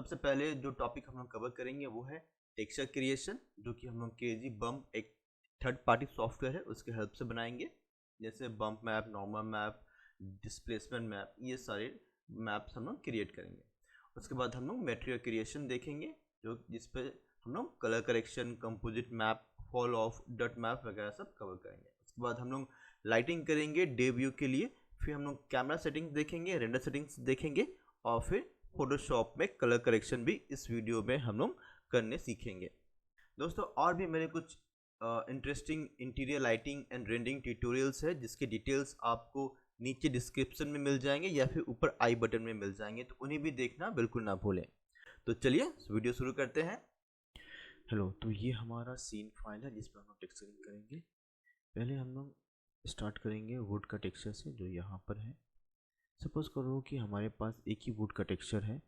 सबसे पहले जो टॉपिक हम लोग कवर करेंगे वो है टेक्सचर क्रिएशन, जो कि हम लोग केजी बम्प एक थर्ड पार्टी सॉफ्टवेयर है उसके हेल्प से बनाएंगे। जैसे bump map, normal map, displacement map, ये सारे मैप्स हम लोग क्रिएट करेंगे। उसके बाद हम लोग मटेरियल क्रिएशन देखेंगे, जो जिस पे हम लोग colour correction, composite map, fall of, dot map वगैरह सब कवर करेंगे। उसके बाद हम लोग लाइटिंग करेंगे डे व्यू के लिए, फिर हम लोग कैमरा सेटिंग्स देखेंगे, रेंडर सेटिंग्स देखेंगे, और फिर फोटोशॉप में कलर करेक्शन भी इस वीडियो में हम लोग करने सीखेंगे। दोस्तों और भी मेरे कुछ interesting interior lighting and rendering tutorials है, जिसके डिटेल्स आपको नीचे डिस्क्रिप्शन में मिल जाएंगे या फिर ऊपर आई बटन में मिल जाएंगे, तो उन्हें भी देखना बिल्कुल ना भूलें। तो चलिए वीडियो शुरू करते हैं। हेलो, तो ये हमारा सीन फाइल है जिस पर हम लोग टेक्सचरिंग करेंगे। पहले हम लोग स्टार्ट करेंगे वुड का टेक्सचर से, जो यहाँ पर है। सपोज करो कि हमारे पास एक ही वुड का टेक्सचर है,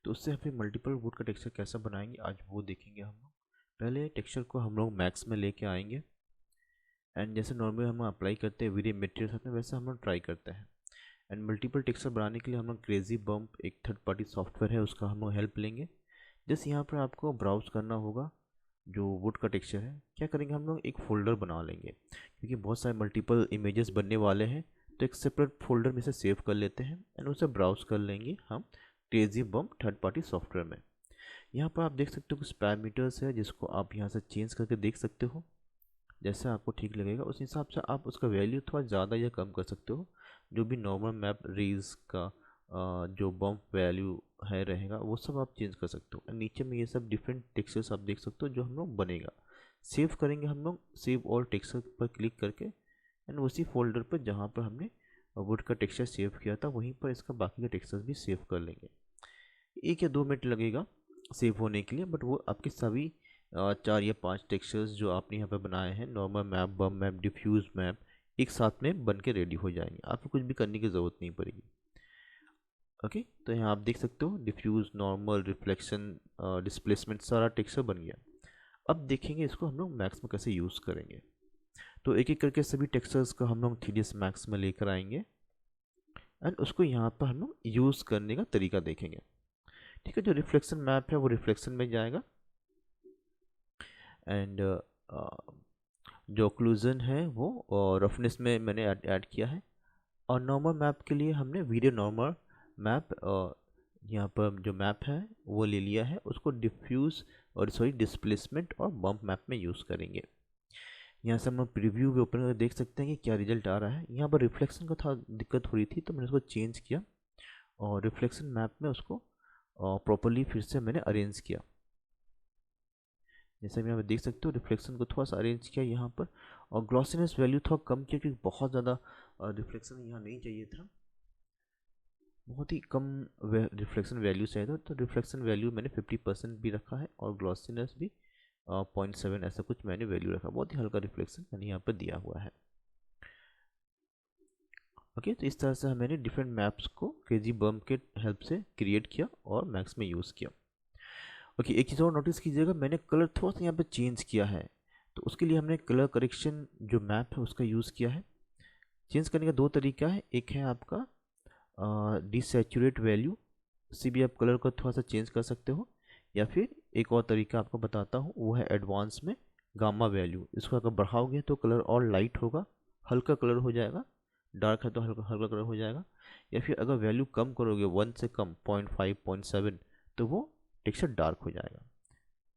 तो उससे हम फिर मल्टीपल वुड का टेक्सचर कैसा बनाएंगे आज वो देखेंगे हम लोग। पहले टेक्सचर को हम लोग मैक्स में लेके आएंगे, एंड जैसे नॉर्मली हम अप्लाई करते हैं वीडियो मटेरियल साथ में, वैसे हम लोग ट्राई करते हैं। एंड मल्टीपल टेक्सचर बनाने के लिए हम लोग क्रेजी बम्प एक थर्ड पार्टी सॉफ्टवेयर है, उसका हम लोग हेल्प लेंगे। जैसे यहाँ पर आपको ब्राउज करना होगा जो वुड का टेक्सचर है। क्या करेंगे हम लोग, एक फ़ोल्डर बना लेंगे, क्योंकि बहुत सारे मल्टीपल इमेजेस बनने वाले हैं, तो एक सेपरेट फोल्डर में से सेव कर लेते हैं एंड उसे ब्राउज कर लेंगे हम crazy bump third party software में। यहाँ पर आप देख सकते हो कुछ पैरामीटर्स है, जिसको आप यहाँ से चेंज करके देख सकते हो। जैसा आपको ठीक लगेगा उस हिसाब से आप उसका वैल्यू थोड़ा ज़्यादा या कम कर सकते हो। जो भी नॉर्मल मैप रीज का जो बम्प वैल्यू है रहेगा, वो सब आप चेंज कर सकते हो। नीचे में ये सब डिफरेंट टेक्सचर्स आप देख सकते हो जो हम लोग बनेगा। सेव करेंगे हम लोग, सेव ऑल टेक्सचर पर क्लिक करके, एंड उसी फोल्डर पर जहाँ पर हमने वुड का टेक्सचर सेव किया था वहीं पर इसका बाकी का टेक्सचर भी सेव कर लेंगे। 1 या 2 मिनट लगेगा सेव होने के लिए, बट वो आपके सभी 4 या 5 टेक्सचर्स जो आपने यहाँ पे बनाए हैं, नॉर्मल मैप, बम मैप, डिफ्यूज मैप, एक साथ में बन के रेडी हो जाएंगे। आपको कुछ भी करने की ज़रूरत नहीं पड़ेगी। ओके, तो यहाँ आप देख सकते हो डिफ्यूज, नॉर्मल, रिफ्लेक्शन, डिस्प्लेसमेंट, सारा टेक्सचर बन गया। अब देखेंगे इसको हम लोग मैक्स में कैसे यूज़ करेंगे। तो एक एक करके सभी टेक्सचर्स को हम लोग 3ds मैक्स में लेकर आएंगे, एंड उसको यहाँ पर हम लोग यूज़ करने का तरीका देखेंगे। ठीक है, जो रिफ्लेक्शन मैप है वो रिफ्लेक्शन में जाएगा, एंड जो ओक्लूजन है वो रफनेस में मैंने ऐड किया है। और नॉर्मल मैप के लिए हमने वीडियो नॉर्मल मैप यहाँ पर जो मैप है वो ले लिया है, उसको डिफ्यूज़ और सॉरी डिस्प्लेसमेंट और बम्प मैप में यूज़ करेंगे। यहाँ से हम लोग प्रीव्यू के ऊपर देख सकते हैं कि क्या रिजल्ट आ रहा है। यहाँ पर रिफ्लेक्शन का था दिक्कत हो रही थी, तो मैंने उसको चेंज किया और रिफ्लेक्शन मैप में उसको प्रॉपरली फिर से मैंने अरेंज किया। जैसे आप यहाँ पे देख सकते हो रिफ्लेक्शन को थोड़ा सा अरेंज किया यहाँ पर, और ग्लॉसीनेस वैल्यू थोड़ा कम किया, क्योंकि बहुत ज़्यादा रिफ्लेक्शन यहाँ नहीं चाहिए था, बहुत ही कम रिफ्लेक्शन वैल्यू चाहिए था। तो रिफ्लेक्शन वैल्यू मैंने 50% भी रखा है, और ग्लॉसीनेस भी 0.7 ऐसा कुछ मैंने वैल्यू रखा। बहुत ही हल्का रिफ्लेक्शन मैंने यहाँ पर दिया हुआ है। ओके, तो इस तरह से मैंने डिफरेंट मैप्स को क्रेजी बम्प के हेल्प से क्रिएट किया और मैक्स में यूज़ किया। ओके, एक चीज़ और नोटिस कीजिएगा, मैंने कलर थोड़ा सा यहाँ पे चेंज किया है, तो उसके लिए हमने कलर करेक्शन जो मैप है उसका यूज़ किया है। चेंज करने का 2 तरीका है, एक है आपका डिसैचुरेट वैल्यू, से भी आप कलर को थोड़ा सा चेंज कर सकते हो, या फिर एक और तरीका आपको बताता हूँ, वो है एडवांस में गामा वैल्यू। इसको अगर बढ़ाओगे तो कलर और लाइट होगा, हल्का कलर हो जाएगा, डार्क है तो हल्का हल्का कलर हो जाएगा। या फिर अगर वैल्यू कम करोगे 1 से कम 0.5 0.7, तो वो टेक्सचर डार्क हो जाएगा।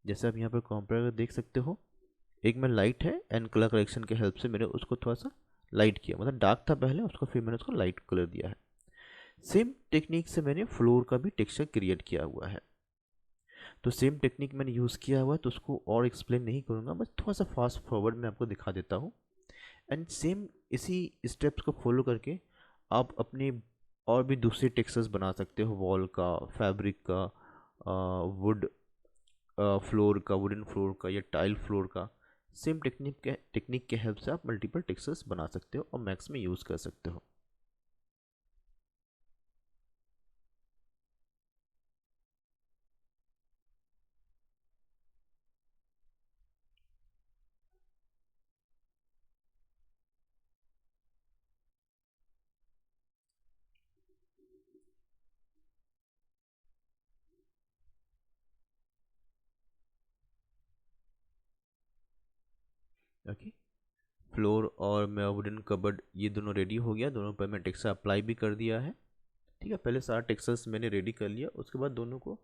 जैसे आप यहाँ पर कंपेयर कर देख सकते हो, एक में लाइट है एंड कलर करेक्शन के हेल्प से मैंने उसको थोड़ा सा लाइट किया, मतलब डार्क था पहले, उसको फिर मैंने उसको लाइट कलर दिया है। सेम टेक्निक से मैंने फ्लोर का भी टेक्सचर क्रिएट किया हुआ है। तो सेम टेक्निक मैंने यूज़ किया हुआ है, तो उसको और एक्सप्लेन नहीं करूँगा, बस थोड़ा सा फास्ट फॉरवर्ड में आपको दिखा देता हूँ। एंड सेम इसी स्टेप्स को फॉलो करके आप अपने और भी दूसरे टेक्सचर्स बना सकते हो, वॉल का, फैब्रिक का, वुड फ्लोर का, वुडन फ्लोर का, या टाइल फ्लोर का। सेम टेक्निक के हेल्प से आप मल्टीपल टेक्सचर्स बना सकते हो और मैक्स में यूज़ कर सकते हो। ओके, फ्लोर और मैं वुडन कबर्ड ये दोनों रेडी हो गया, दोनों पर मैं टेक्सचर अप्लाई भी कर दिया है। ठीक है, पहले सारा टेक्सचर्स मैंने रेडी कर लिया, उसके बाद दोनों को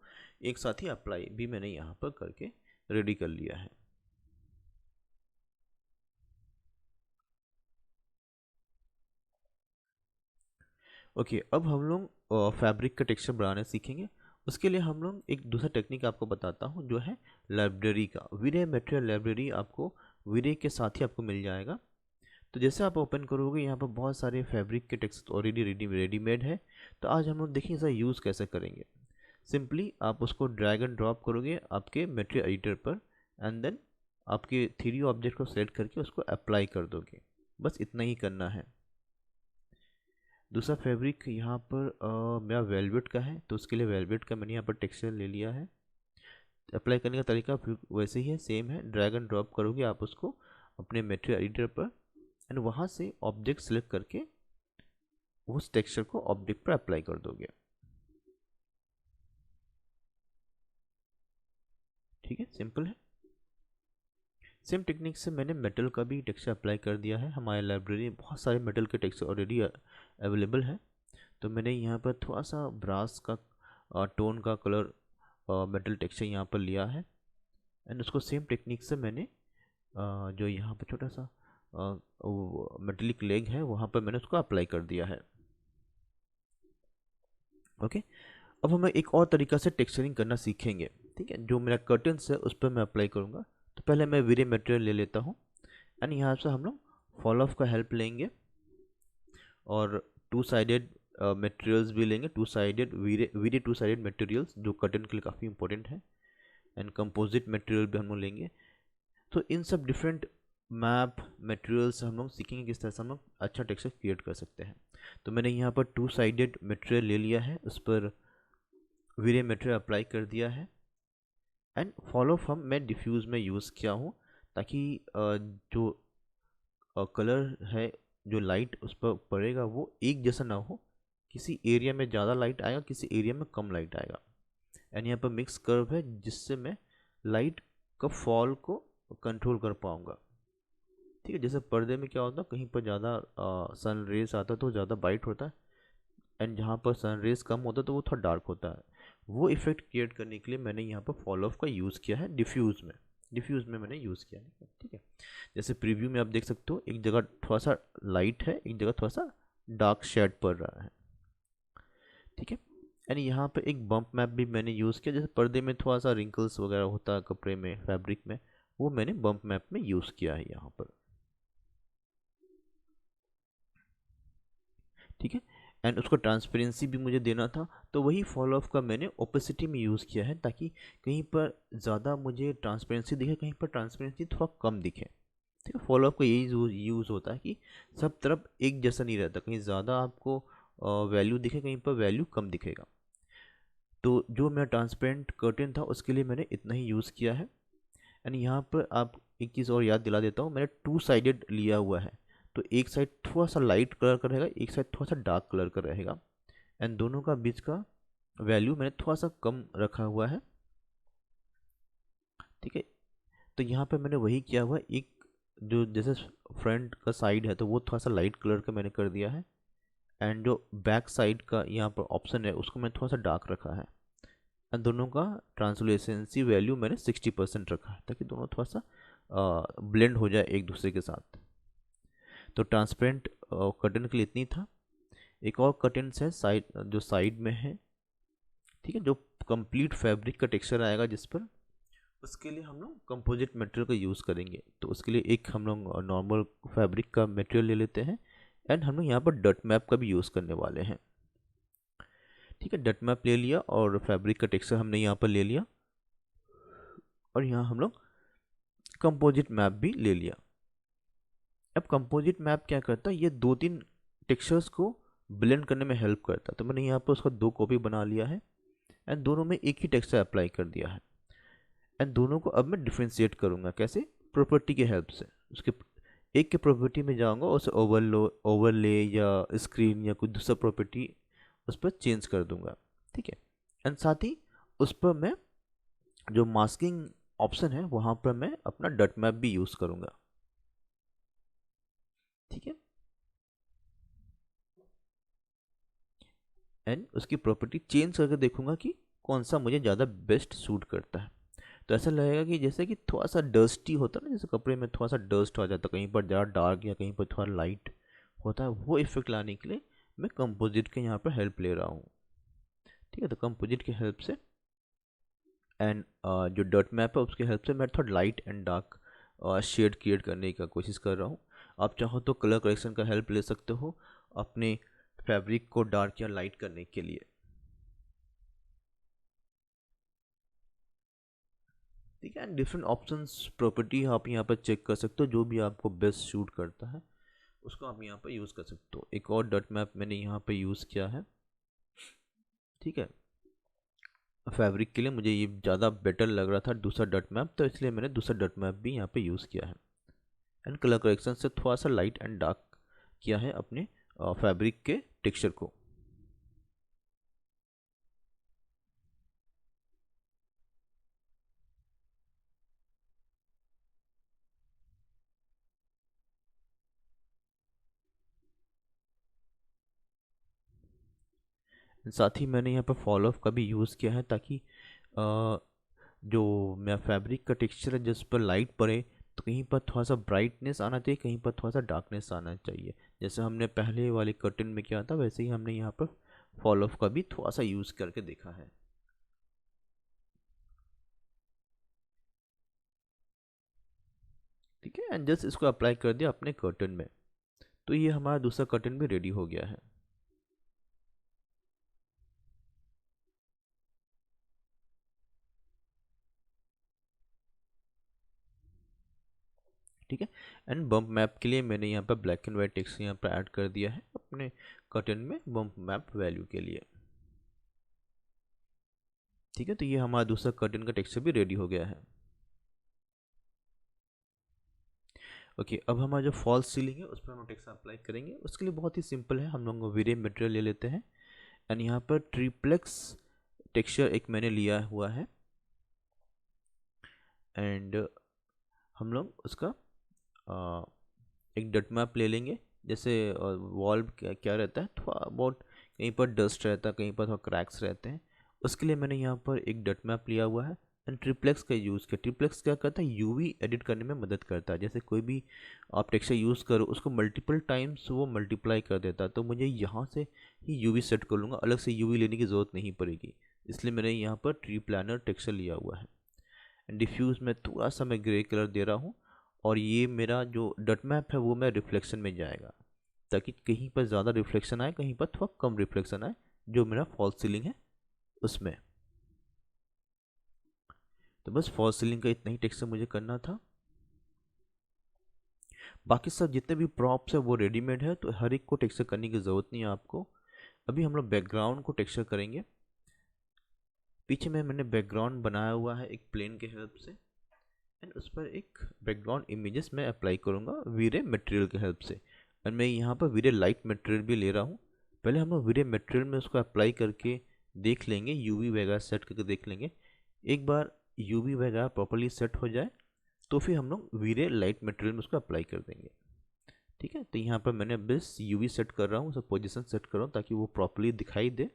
एक साथ ही अप्लाई भी मैंने यहाँ पर करके रेडी कर लिया है। ओके, अब हम लोग फैब्रिक का टेक्सचर बनाना सीखेंगे। उसके लिए हम लोग एक दूसरा टेक्निक आपको बताता हूँ, जो है लाइब्रेरी का। वीरे मटेरियल लाइब्रेरी आपको वीरे के साथ ही आपको मिल जाएगा। तो जैसे आप ओपन करोगे, यहाँ पर बहुत सारे फैब्रिक के टेक्स्ट ऑलरेडी रेडीमेड है। तो आज हम लोग देखेंगे इसका यूज़ कैसे करेंगे। सिंपली आप उसको ड्रैग एंड ड्रॉप करोगे आपके मटेरियल एडिटर पर, एंड देन आपके 3D ऑब्जेक्ट को सेलेक्ट करके उसको अप्लाई कर दोगे। बस इतना ही करना है। दूसरा फैब्रिक यहाँ पर मेरा वेलवेट का है, तो उसके लिए वेलवेट का मैंने यहाँ पर टेक्सचर ले लिया है। अप्लाई करने का तरीका फिर वैसे ही है, सेम है। ड्रैग एंड ड्रॉप करोगे आप उसको अपने मटेरियल एडिटर पर, एंड वहाँ से ऑब्जेक्ट सेलेक्ट करके उस टेक्सचर को ऑब्जेक्ट पर अप्लाई कर दोगे। ठीक है, सिंपल है। सेम टेक्निक से मैंने मेटल का भी टेक्सचर अप्लाई कर दिया है। हमारे लाइब्रेरी में बहुत सारे मेटल के टेक्सचर ऑलरेडी अवेलेबल है। तो मैंने यहाँ पर थोड़ा सा ब्रास का टोन का कलर मेटल टेक्सचर यहाँ पर लिया है, एंड उसको सेम टेक्निक से मैंने जो यहाँ पर छोटा सा मेटलिक लेग है वहाँ पर मैंने उसको अप्लाई कर दिया है। ओके, अब हमें एक और तरीका से टेक्सचरिंग करना सीखेंगे। ठीक है, जो मेरा कर्टन्स है उस पर मैं अप्लाई करूँगा। तो पहले मैं वीरे मटेरियल ले लेता हूँ, एंड यहाँ से हम लोग फॉल ऑफ का हेल्प लेंगे और टू साइडेड मटेरियल्स भी लेंगे। टू साइडेड वीरे टू साइडेड मटेरियल्स जो कर्टन के लिए काफ़ी इंपॉर्टेंट है, एंड कंपोजिट मटेरियल भी हम लोग लेंगे। तो इन सब डिफरेंट मैप मटेरियल्स हम लोग सीखेंगे किस तरह से हम लोग अच्छा टेक्सचर क्रिएट कर सकते हैं। तो मैंने यहाँ पर टू साइडेड मटेरियल ले लिया है, उस पर वीरे मटेरियल अप्लाई कर दिया है, एंड फॉलो फ्रॉम मैं डिफ्यूज़ में यूज़ किया हूँ, ताकि जो कलर है, जो लाइट उस पर पड़ेगा वो एक जैसा ना हो। किसी एरिया में ज़्यादा लाइट आएगा, किसी एरिया में कम लाइट आएगा। एंड यहाँ पर मिक्स कर्व है, जिससे मैं लाइट का फॉल को कंट्रोल कर पाऊँगा। ठीक है, जैसे पर्दे में क्या होता है, कहीं पर ज़्यादा सन रेज आता है तो ज़्यादा ब्राइट होता है, एंड जहाँ पर सन रेज कम होता है तो वो थोड़ा डार्क होता है। वो इफेक्ट क्रिएट करने के लिए मैंने यहाँ पर फॉल ऑफ का यूज़ किया है डिफ्यूज़ में मैंने यूज़ किया है। ठीक है, जैसे प्रीव्यू में आप देख सकते हो, एक जगह थोड़ा सा लाइट है, एक जगह थोड़ा सा डार्क शेड पड़ रहा है। ठीक है, एंड यहाँ पे एक बम्प मैप भी मैंने यूज़ किया। जैसे पर्दे में थोड़ा सा रिंकल्स वगैरह होता है कपड़े में, फैब्रिक में, वो मैंने बम्प मैप में यूज़ किया है यहाँ पर। ठीक है, एंड उसको ट्रांसपेरेंसी भी मुझे देना था, तो वही फॉल ऑफ का मैंने ओपेसिटी में यूज़ किया है, ताकि कहीं पर ज़्यादा मुझे ट्रांसपेरेंसी दिखे, कहीं पर ट्रांसपेरेंसी थोड़ा कम दिखे। ठीक है, फॉलो अप का यही यूज़ होता है कि सब तरफ एक जैसा नहीं रहता, कहीं ज़्यादा आपको वैल्यू दिखे, कहीं पर वैल्यू कम दिखेगा। तो जो मेरा ट्रांसपेरेंट कर्टेन था उसके लिए मैंने इतना ही यूज़ किया है। एंड यहाँ पर आप एक चीज़ और याद दिला देता हूँ, मैंने टू साइडेड लिया हुआ है। तो एक साइड थोड़ा सा लाइट कलर का रहेगा, एक साइड थोड़ा सा डार्क कलर का रहेगा, एंड दोनों का बीच का वैल्यू मैंने थोड़ा सा कम रखा हुआ है। ठीक है, तो यहाँ पे मैंने वही किया हुआ है। एक जो जैसे फ्रंट का साइड है तो वो थोड़ा सा लाइट कलर का मैंने कर दिया है, एंड जो बैक साइड का यहाँ पर ऑप्शन है उसको मैंने थोड़ा सा डार्क रखा है, एंड दोनों का ट्रांसलूसेंसी वैल्यू मैंने 60% रखा है, ताकि दोनों थोड़ा सा ब्लेंड हो जाए एक दूसरे के साथ। तो ट्रांसपेरेंट कर्टन के लिए इतनी था। एक और कर्टन्स है साइड, जो साइड में है। ठीक है, जो कंप्लीट फैब्रिक का टेक्सचर आएगा जिस पर, उसके लिए हम लोग कंपोजिट मटेरियल का यूज़ करेंगे। तो उसके लिए एक हम लोग नॉर्मल फैब्रिक का मटेरियल ले लेते हैं, एंड हम लोग यहाँ पर डट मैप का भी यूज़ करने वाले हैं। ठीक है, डट मैप ले लिया और फैब्रिक का टेक्सचर हमने यहाँ पर ले लिया, और यहाँ हम लोग कंपोजिट मैप भी ले लिया। अब कंपोजिट मैप क्या करता है, ये 2-3 टेक्सचर्स को ब्लेंड करने में हेल्प करता है। तो मैंने यहाँ पर उसका 2 कॉपी बना लिया है, एंड दोनों में एक ही टेक्सचर अप्लाई कर दिया है, एंड दोनों को अब मैं डिफ्रेंशिएट करूँगा। कैसे? प्रॉपर्टी के हेल्प से। उसके एक के प्रॉपर्टी में जाऊँगा, उसे ओवरले या स्क्रीन या कोई दूसरा प्रॉपर्टी उस पर चेंज कर दूँगा। ठीक है, एंड साथ ही उस पर मैं जो मास्किंग ऑप्शन है वहाँ पर मैं अपना डट मैप भी यूज़ करूँगा। ठीक है, एंड उसकी प्रॉपर्टी चेंज करके देखूंगा कि कौन सा मुझे ज़्यादा बेस्ट सूट करता है। तो ऐसा लगेगा कि जैसे कि थोड़ा सा डस्टी होता है ना, जैसे कपड़े में थोड़ा सा डस्ट आ जाता है, कहीं पर ज़्यादा डार्क या कहीं पर थोड़ा लाइट होता है, वो इफेक्ट लाने के लिए मैं कंपोजिट के यहाँ पर हेल्प ले रहा हूँ। ठीक है, तो कंपोजिट की हेल्प से एंड जो डॉट मैप है उसकी हेल्प से मैं थोड़ा light and dark shade create करने की कोशिश कर रहा हूँ। आप चाहो तो कलर करेक्शन का हेल्प ले सकते हो अपने फैब्रिक को डार्क या लाइट करने के लिए। ठीक है, एंड डिफरेंट ऑप्शंस प्रॉपर्टी आप यहाँ पर चेक कर सकते हो, जो भी आपको बेस्ट सूट करता है उसको आप यहाँ पर यूज़ कर सकते हो। एक और डॉट मैप मैंने यहाँ पर यूज़ किया है। ठीक है, फैब्रिक के लिए मुझे ये ज़्यादा बेटर लग रहा था दूसरा डॉट मैप, तो इसलिए मैंने दूसरा डॉट मैप भी यहाँ पे यूज़ किया है। एंड कलर करेक्शन से थोड़ा सा लाइट एंड डार्क किया है अपने फैब्रिक के टेक्सचर को। साथ ही मैंने यहाँ पर फॉल ऑफ का भी यूज़ किया है, ताकि जो मेरा फैब्रिक का टेक्सचर है जिस पर लाइट पड़े तो कहीं पर थोड़ा सा ब्राइटनेस आना चाहिए, कहीं पर थोड़ा सा डार्कनेस आना चाहिए। जैसे हमने पहले वाले कर्टन में किया था वैसे ही हमने यहाँ पर फॉल ऑफ का भी थोड़ा सा यूज़ करके देखा है। ठीक है, एंड जस्ट इसको अप्लाई कर दिया अपने कर्टन में, तो ये हमारा दूसरा कर्टन भी रेडी हो गया है। ठीक है, एंड बम्प मैप के लिए मैंने यहाँ पर ब्लैक एंड वाइट टेक्स्ट यहाँ पर ऐड कर दिया है अपने कर्टन में बम्प मैप वैल्यू के लिए। ठीक है, तो ये हमारा दूसरा कर्टन का टेक्सचर भी रेडी हो गया है। ओके, अब हमारा जो फॉल्स सीलिंग है उस पर हम टेक्स्ट अप्लाई करेंगे। उसके लिए बहुत ही सिंपल है, हम लोग वीरे मटेरियल ले लेते हैं एंड यहाँ पर ट्रिप्लेक्स टेक्सचर एक मैंने लिया हुआ है एंड हम लोग उसका एक डट मैप ले लेंगे। जैसे वॉल क्या रहता है, थोड़ा बहुत कहीं पर डस्ट रहता है, कहीं पर थोड़ा क्रैक्स रहते हैं, उसके लिए मैंने यहाँ पर एक डट मैप लिया हुआ है एंड ट्रिप्लेक्स का यूज़ किया। ट्रिप्लेक्स क्या करता है, यूवी एडिट करने में मदद करता है। जैसे कोई भी आप टेक्सचर यूज़ करो उसको मल्टीपल टाइम्स वो मल्टीप्लाई कर देता है, तो मुझे यहाँ से ही यूवी सेट कर लूँगा, अलग से यूवी लेने की ज़रूरत नहीं पड़ेगी। इसलिए मैंने यहाँ पर ट्री प्लानर टेक्सचर लिया हुआ है एंड डिफ्यूज़ में थोड़ा सा मैं ग्रे कलर दे रहा हूँ और ये मेरा जो डट मैप है वो मैं रिफ्लेक्शन में जाएगा, ताकि कहीं पर ज़्यादा रिफ्लेक्शन आए, कहीं पर थोड़ा कम रिफ्लेक्शन आए जो मेरा फॉल्स सीलिंग है उसमें। तो बस फॉल्स सीलिंग का इतना ही टेक्सचर मुझे करना था। बाकी सब जितने भी प्रॉप्स है वो रेडीमेड है, तो हर एक को टेक्सचर करने की ज़रूरत नहीं है आपको। अभी हम लोग बैकग्राउंड को टेक्सचर करेंगे। पीछे में मैंने बैकग्राउंड बनाया हुआ है एक प्लेन के हेल्प से एंड उस पर एक बैकग्राउंड इमेजेस मैं अप्लाई करूँगा वीरे मटेरियल की हेल्प से। और मैं यहाँ पर वीरे लाइट मटेरियल भी ले रहा हूँ। पहले हम लोग वीरे मटेरियल में उसको अप्लाई करके देख लेंगे, यूवी वगैरह सेट करके देख लेंगे। एक बार यूवी वगैरह प्रॉपरली सेट हो जाए तो फिर हम लोग वीरे लाइट मटेरियल में उसको अप्लाई कर देंगे। ठीक है, तो यहाँ पर मैंने बस यूवी सेट कर रहा हूँ, उसका पोजिशन सेट कर रहा हूँ ताकि वो प्रॉपरली दिखाई दे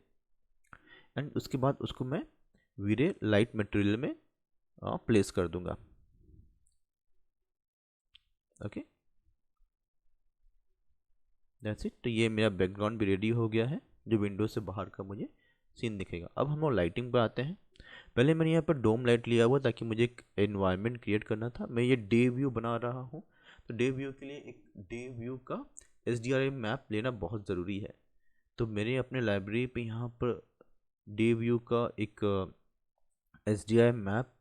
एंड उसके बाद उसको मैं वीरे लाइट मटेरियल में प्लेस कर दूंगा। Okay, that's it. तो ये मेरा बैकग्राउंड भी रेडी हो गया है, जो विंडो से बाहर का मुझे सीन दिखेगा। अब हम लोग लाइटिंग पर आते हैं। पहले मैंने यहाँ पर डोम लाइट लिया हुआ ताकि मुझे एक एनवायरनमेंट क्रिएट करना था। मैं ये डे व्यू बना रहा हूँ, तो डे व्यू के लिए एक डे व्यू का SDRI मैप लेना बहुत ज़रूरी है। तो मेरे अपने लाइब्रेरी पे यहाँ पर डे व्यू का एक SDRI मैप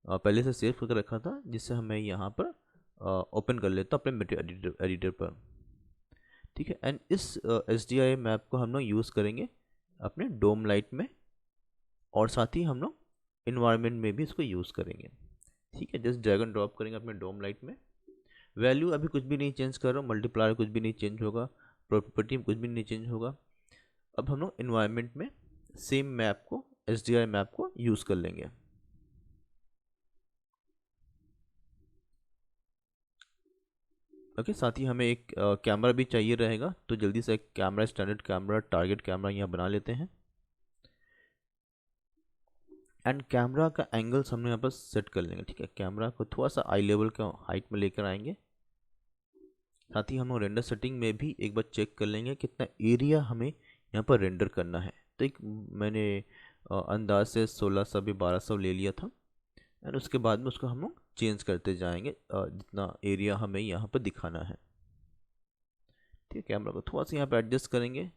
पहले से सेव करके रखा था, जिससे हमें यहाँ पर ओपन कर लेता अपने मटेरियल एडिटर पर। ठीक है, एंड इस SDRI मैप को हम लोग यूज़ करेंगे अपने डोम लाइट में और साथ ही हम लोग इन्वायरमेंट में भी इसको यूज़ करेंगे। ठीक है, जस्ट ड्रैग एंड ड्रॉप करेंगे अपने डोम लाइट में। वैल्यू अभी कुछ भी नहीं चेंज कर रहा हूँ, मल्टीप्लायर कुछ भी नहीं चेंज होगा, प्रॉपर्टी में कुछ भी नहीं चेंज होगा। अब हम लोग इन्वायरमेंट में सेम मैप को SDRI मैप को यूज़ कर लेंगे। ओके, साथ ही हमें एक कैमरा भी चाहिए रहेगा, तो जल्दी से एक camera, standard camera, target camera यहाँ बना लेते हैं। एंड कैमरा का एंगल्स हमने यहाँ पर सेट कर लेंगे। ठीक है, कैमरा को थोड़ा सा आई लेवल का हाइट में लेकर आएंगे। साथ ही हम लोग रेंडर सेटिंग में भी एक बार चेक कर लेंगे कितना एरिया हमें यहाँ पर रेंडर करना है। तो एक मैंने अंदाज से 1600 भी 1200 ले लिया था। एंड उसके बाद में उसको हम लोग चेंज करते जाएंगे जितना एरिया हमें यहाँ पर दिखाना है। ठीक है, कैमरा को थोड़ा सा यहाँ पर एडजस्ट करेंगे।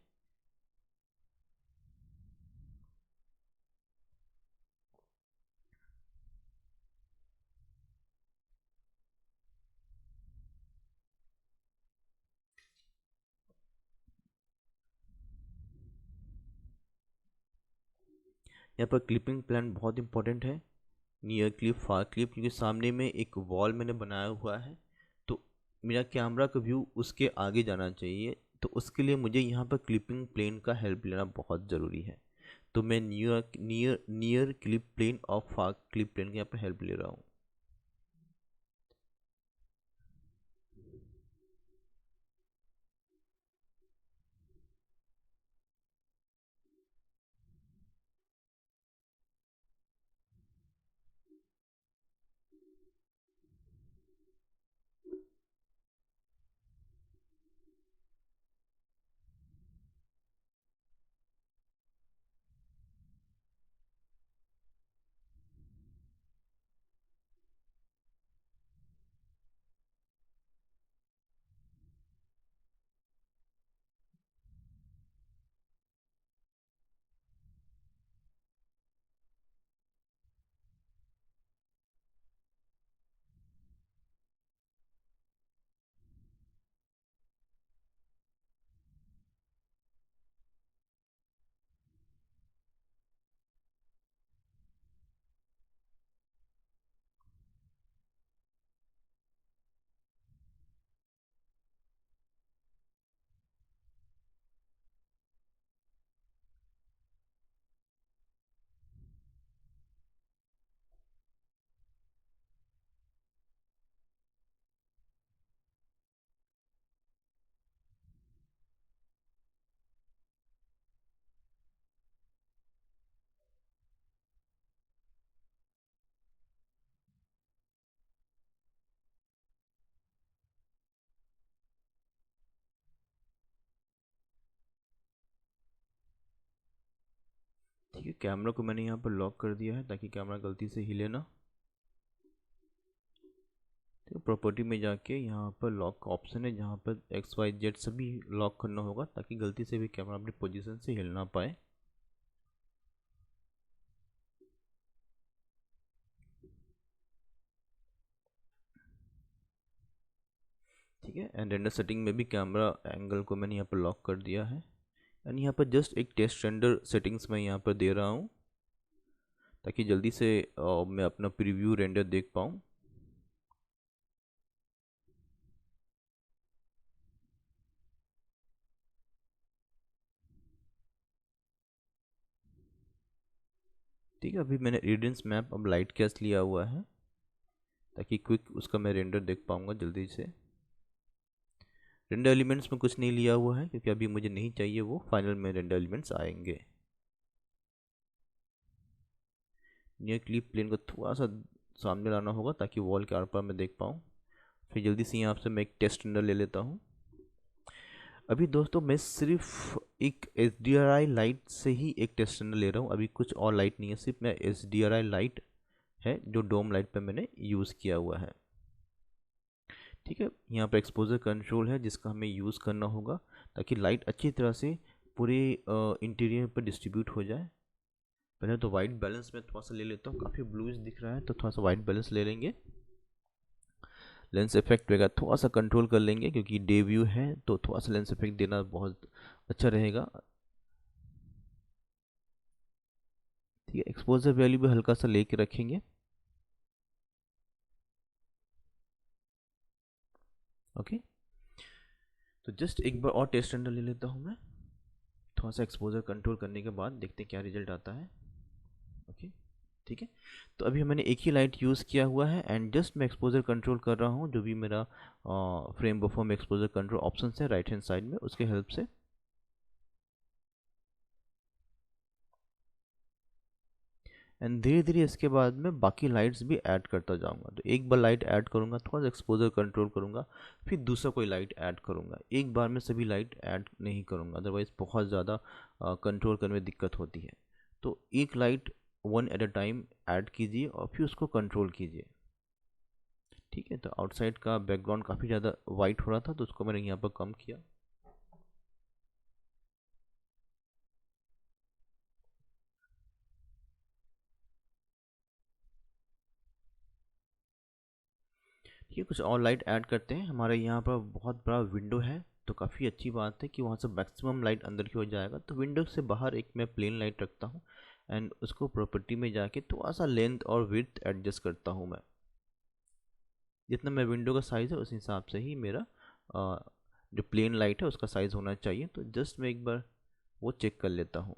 यहाँ पर क्लिपिंग प्लान बहुत इंपॉर्टेंट है, नियर क्लिप, फार क्लिप, क्योंकि सामने में एक वॉल मैंने बनाया हुआ है, तो मेरा कैमरा का व्यू उसके आगे जाना चाहिए। तो उसके लिए मुझे यहाँ पर क्लिपिंग प्लेन का हेल्प लेना बहुत ज़रूरी है। तो मैं near near near clip plane और फार क्लिप प्लेन के यहाँ पर हेल्प ले रहा हूँ। ठीक है, कैमरा को मैंने यहाँ पर लॉक कर दिया है ताकि कैमरा गलती से हिले ना। ठीक है, प्रॉपर्टी में जाके यहाँ पर लॉक का ऑप्शन है जहाँ पर XYZ सभी लॉक करना होगा ताकि गलती से भी कैमरा अपनी पोजीशन से हिल ना पाए। ठीक है, एंड रेंडर सेटिंग में भी कैमरा एंगल को मैंने यहाँ पर लॉक कर दिया है। एंड यहाँ पर जस्ट एक टेस्ट रेंडर सेटिंग्स मैं यहाँ पर दे रहा हूँ ताकि जल्दी से मैं अपना प्रीव्यू रेंडर देख पाऊँ। ठीक है, अभी मैंने रेडियंस मैप अब लाइट कैस्ट लिया हुआ है ताकि क्विक उसका मैं रेंडर देख पाऊँगा जल्दी से। रेंडर एलिमेंट्स में कुछ नहीं लिया हुआ है क्योंकि अभी मुझे नहीं चाहिए, वो फाइनल में रेंडर एलिमेंट्स आएंगे। नियर क्लिप प्लेन को थोड़ा सा सामने लाना होगा ताकि वॉल के आर पार मैं देख पाऊँ। फिर जल्दी से यहाँ से मैं एक टेस्ट रेंडर ले लेता हूँ। अभी दोस्तों मैं सिर्फ एक HDRI लाइट से ही एक टेस्ट रेंडर ले रहा हूँ, अभी कुछ और लाइट नहीं है, सिर्फ मैं HDRI लाइट है जो डोम लाइट पे मैंने यूज़ किया हुआ है। ठीक है, यहाँ पर एक्सपोजर कंट्रोल है जिसका हमें यूज़ करना होगा ताकि लाइट अच्छी तरह से पूरे इंटीरियर पर डिस्ट्रीब्यूट हो जाए। पहले तो वाइट बैलेंस में थोड़ा सा ले लेता हूँ, काफ़ी ब्लूइश दिख रहा है तो थोड़ा सा वाइट बैलेंस ले लेंगे। लेंस इफेक्ट वगैरह थोड़ा सा कंट्रोल कर लेंगे क्योंकि डे व्यू है तो थोड़ा सा लेंस इफेक्ट देना बहुत अच्छा रहेगा। ठीक है, एक्सपोजर वैल्यू भी हल्का सा लेके रखेंगे। ओके, तो जस्ट एक बार और टेस्ट रेंडर ले लेता हूँ मैं, थोड़ा सा एक्सपोजर कंट्रोल करने के बाद देखते हैं क्या रिजल्ट आता है। ओके, ठीक है। तो अभी मैंने एक ही लाइट यूज़ किया हुआ है एंड जस्ट मैं एक्सपोजर कंट्रोल कर रहा हूँ, जो भी मेरा फ्रेम बफर में एक्सपोजर कंट्रोल ऑप्शन है राइट हैंड साइड में, उसके हेल्प से। एंड धीरे धीरे इसके बाद में बाकी लाइट्स भी ऐड करता जाऊंगा। तो एक बार लाइट ऐड करूंगा, थोड़ा सा एक्सपोजर कंट्रोल करूंगा, फिर दूसरा कोई लाइट ऐड करूंगा। एक बार में सभी लाइट ऐड नहीं करूंगा, अदरवाइज बहुत ज़्यादा कंट्रोल करने में दिक्कत होती है। तो एक light one at a time add कीजिए और फिर उसको कंट्रोल कीजिए। ठीक है। तो आउटसाइड का बैकग्राउंड काफ़ी ज़्यादा वाइट हो रहा था, तो उसको मैंने यहाँ पर कम किया। ठीक है, कुछ और लाइट ऐड करते हैं। हमारे यहाँ पर बहुत बड़ा विंडो है, तो काफ़ी अच्छी बात है कि वहाँ से मैक्सिमम लाइट अंदर की हो जाएगा। तो विंडो से बाहर एक मैं प्लेन लाइट रखता हूँ एंड उसको प्रॉपर्टी में जाके थोड़ा सा लेंथ और विड्थ एडजस्ट करता हूँ मैं। जितना मैं विंडो का साइज़ है उस हिसाब से ही मेरा जो प्लेन लाइट है उसका साइज़ होना चाहिए। तो जस्ट मैं एक बार वो चेक कर लेता हूँ।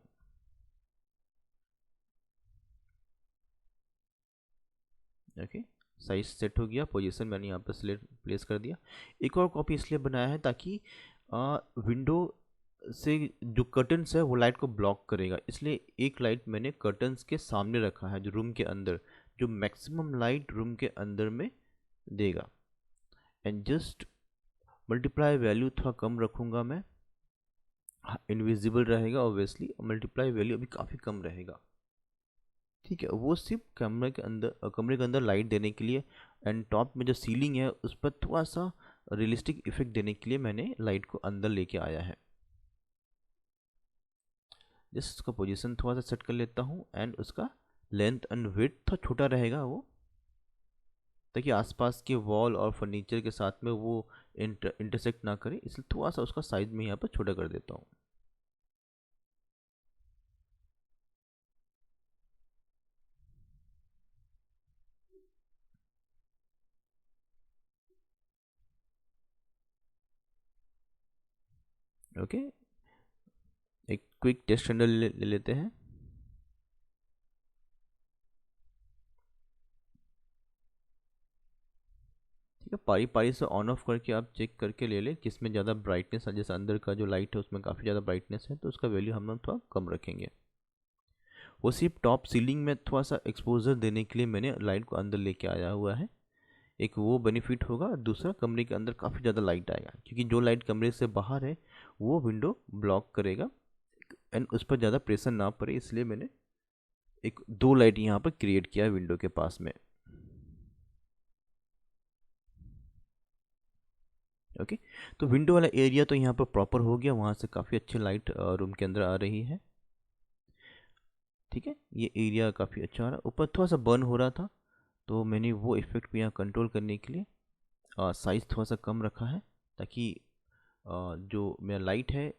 ओके, साइज सेट हो गया, पोजीशन मैंने यहाँ पर सिलेक्ट प्लेस कर दिया। एक और कॉपी इसलिए बनाया है ताकि विंडो से जो कर्टन्स है वो लाइट को ब्लॉक करेगा, इसलिए एक लाइट मैंने कर्टन्स के सामने रखा है जो रूम के अंदर, जो मैक्सिमम लाइट रूम के अंदर में देगा। एंड जस्ट मल्टीप्लाई वैल्यू थोड़ा कम रखूँगा मैं, इनविजिबल रहेगा ऑब्वियसली, मल्टीप्लाई वैल्यू अभी काफ़ी कम रहेगा। ठीक है, वो सिर्फ कमरे के अंदर लाइट देने के लिए एंड टॉप में जो सीलिंग है उस पर थोड़ा सा रियलिस्टिक इफेक्ट देने के लिए मैंने लाइट को अंदर लेके आया है। जस्ट उसका पोजीशन थोड़ा सा सेट कर लेता हूँ एंड उसका लेंथ एंड विड्थ थोड़ा छोटा रहेगा वो, ताकि आसपास के वॉल और फर्नीचर के साथ में वो इंटरसेक्ट ना करे, इसलिए थोड़ा सा उसका साइज में यहाँ पर छोटा कर देता हूँ। ओके, एक क्विक टेस्ट हैंडल ले लेते हैं। ठीक है, पारी पारी से ऑन ऑफ करके आप चेक करके ले लें किसमें ज़्यादा ब्राइटनेस है। जैसे अंदर का जो लाइट है उसमें काफ़ी ज़्यादा ब्राइटनेस है, तो उसका वैल्यू हम लोग थोड़ा कम रखेंगे। वो सिर्फ टॉप सीलिंग में थोड़ा सा एक्सपोजर देने के लिए मैंने लाइट को अंदर लेके आया हुआ है। एक वो बेनिफिट होगा, दूसरा कमरे के अंदर काफ़ी ज़्यादा लाइट आएगा, क्योंकि जो लाइट कमरे से बाहर है वो विंडो ब्लॉक करेगा एंड उस पर ज़्यादा प्रेशर ना पड़े, इसलिए मैंने एक दो लाइट यहाँ पर क्रिएट किया है विंडो के पास में। ओके, तो विंडो वाला एरिया तो यहाँ पर प्रॉपर हो गया, वहाँ से काफ़ी अच्छी लाइट रूम के अंदर आ रही है। ठीक है, ये एरिया काफ़ी अच्छा आ रहा है। ऊपर थोड़ा सा बर्न हो रहा था, तो मैंने वो इफेक्ट भी यहाँ कंट्रोल करने के लिए साइज़ थोड़ा सा कम रखा है, ताकि जो मेरा लाइट है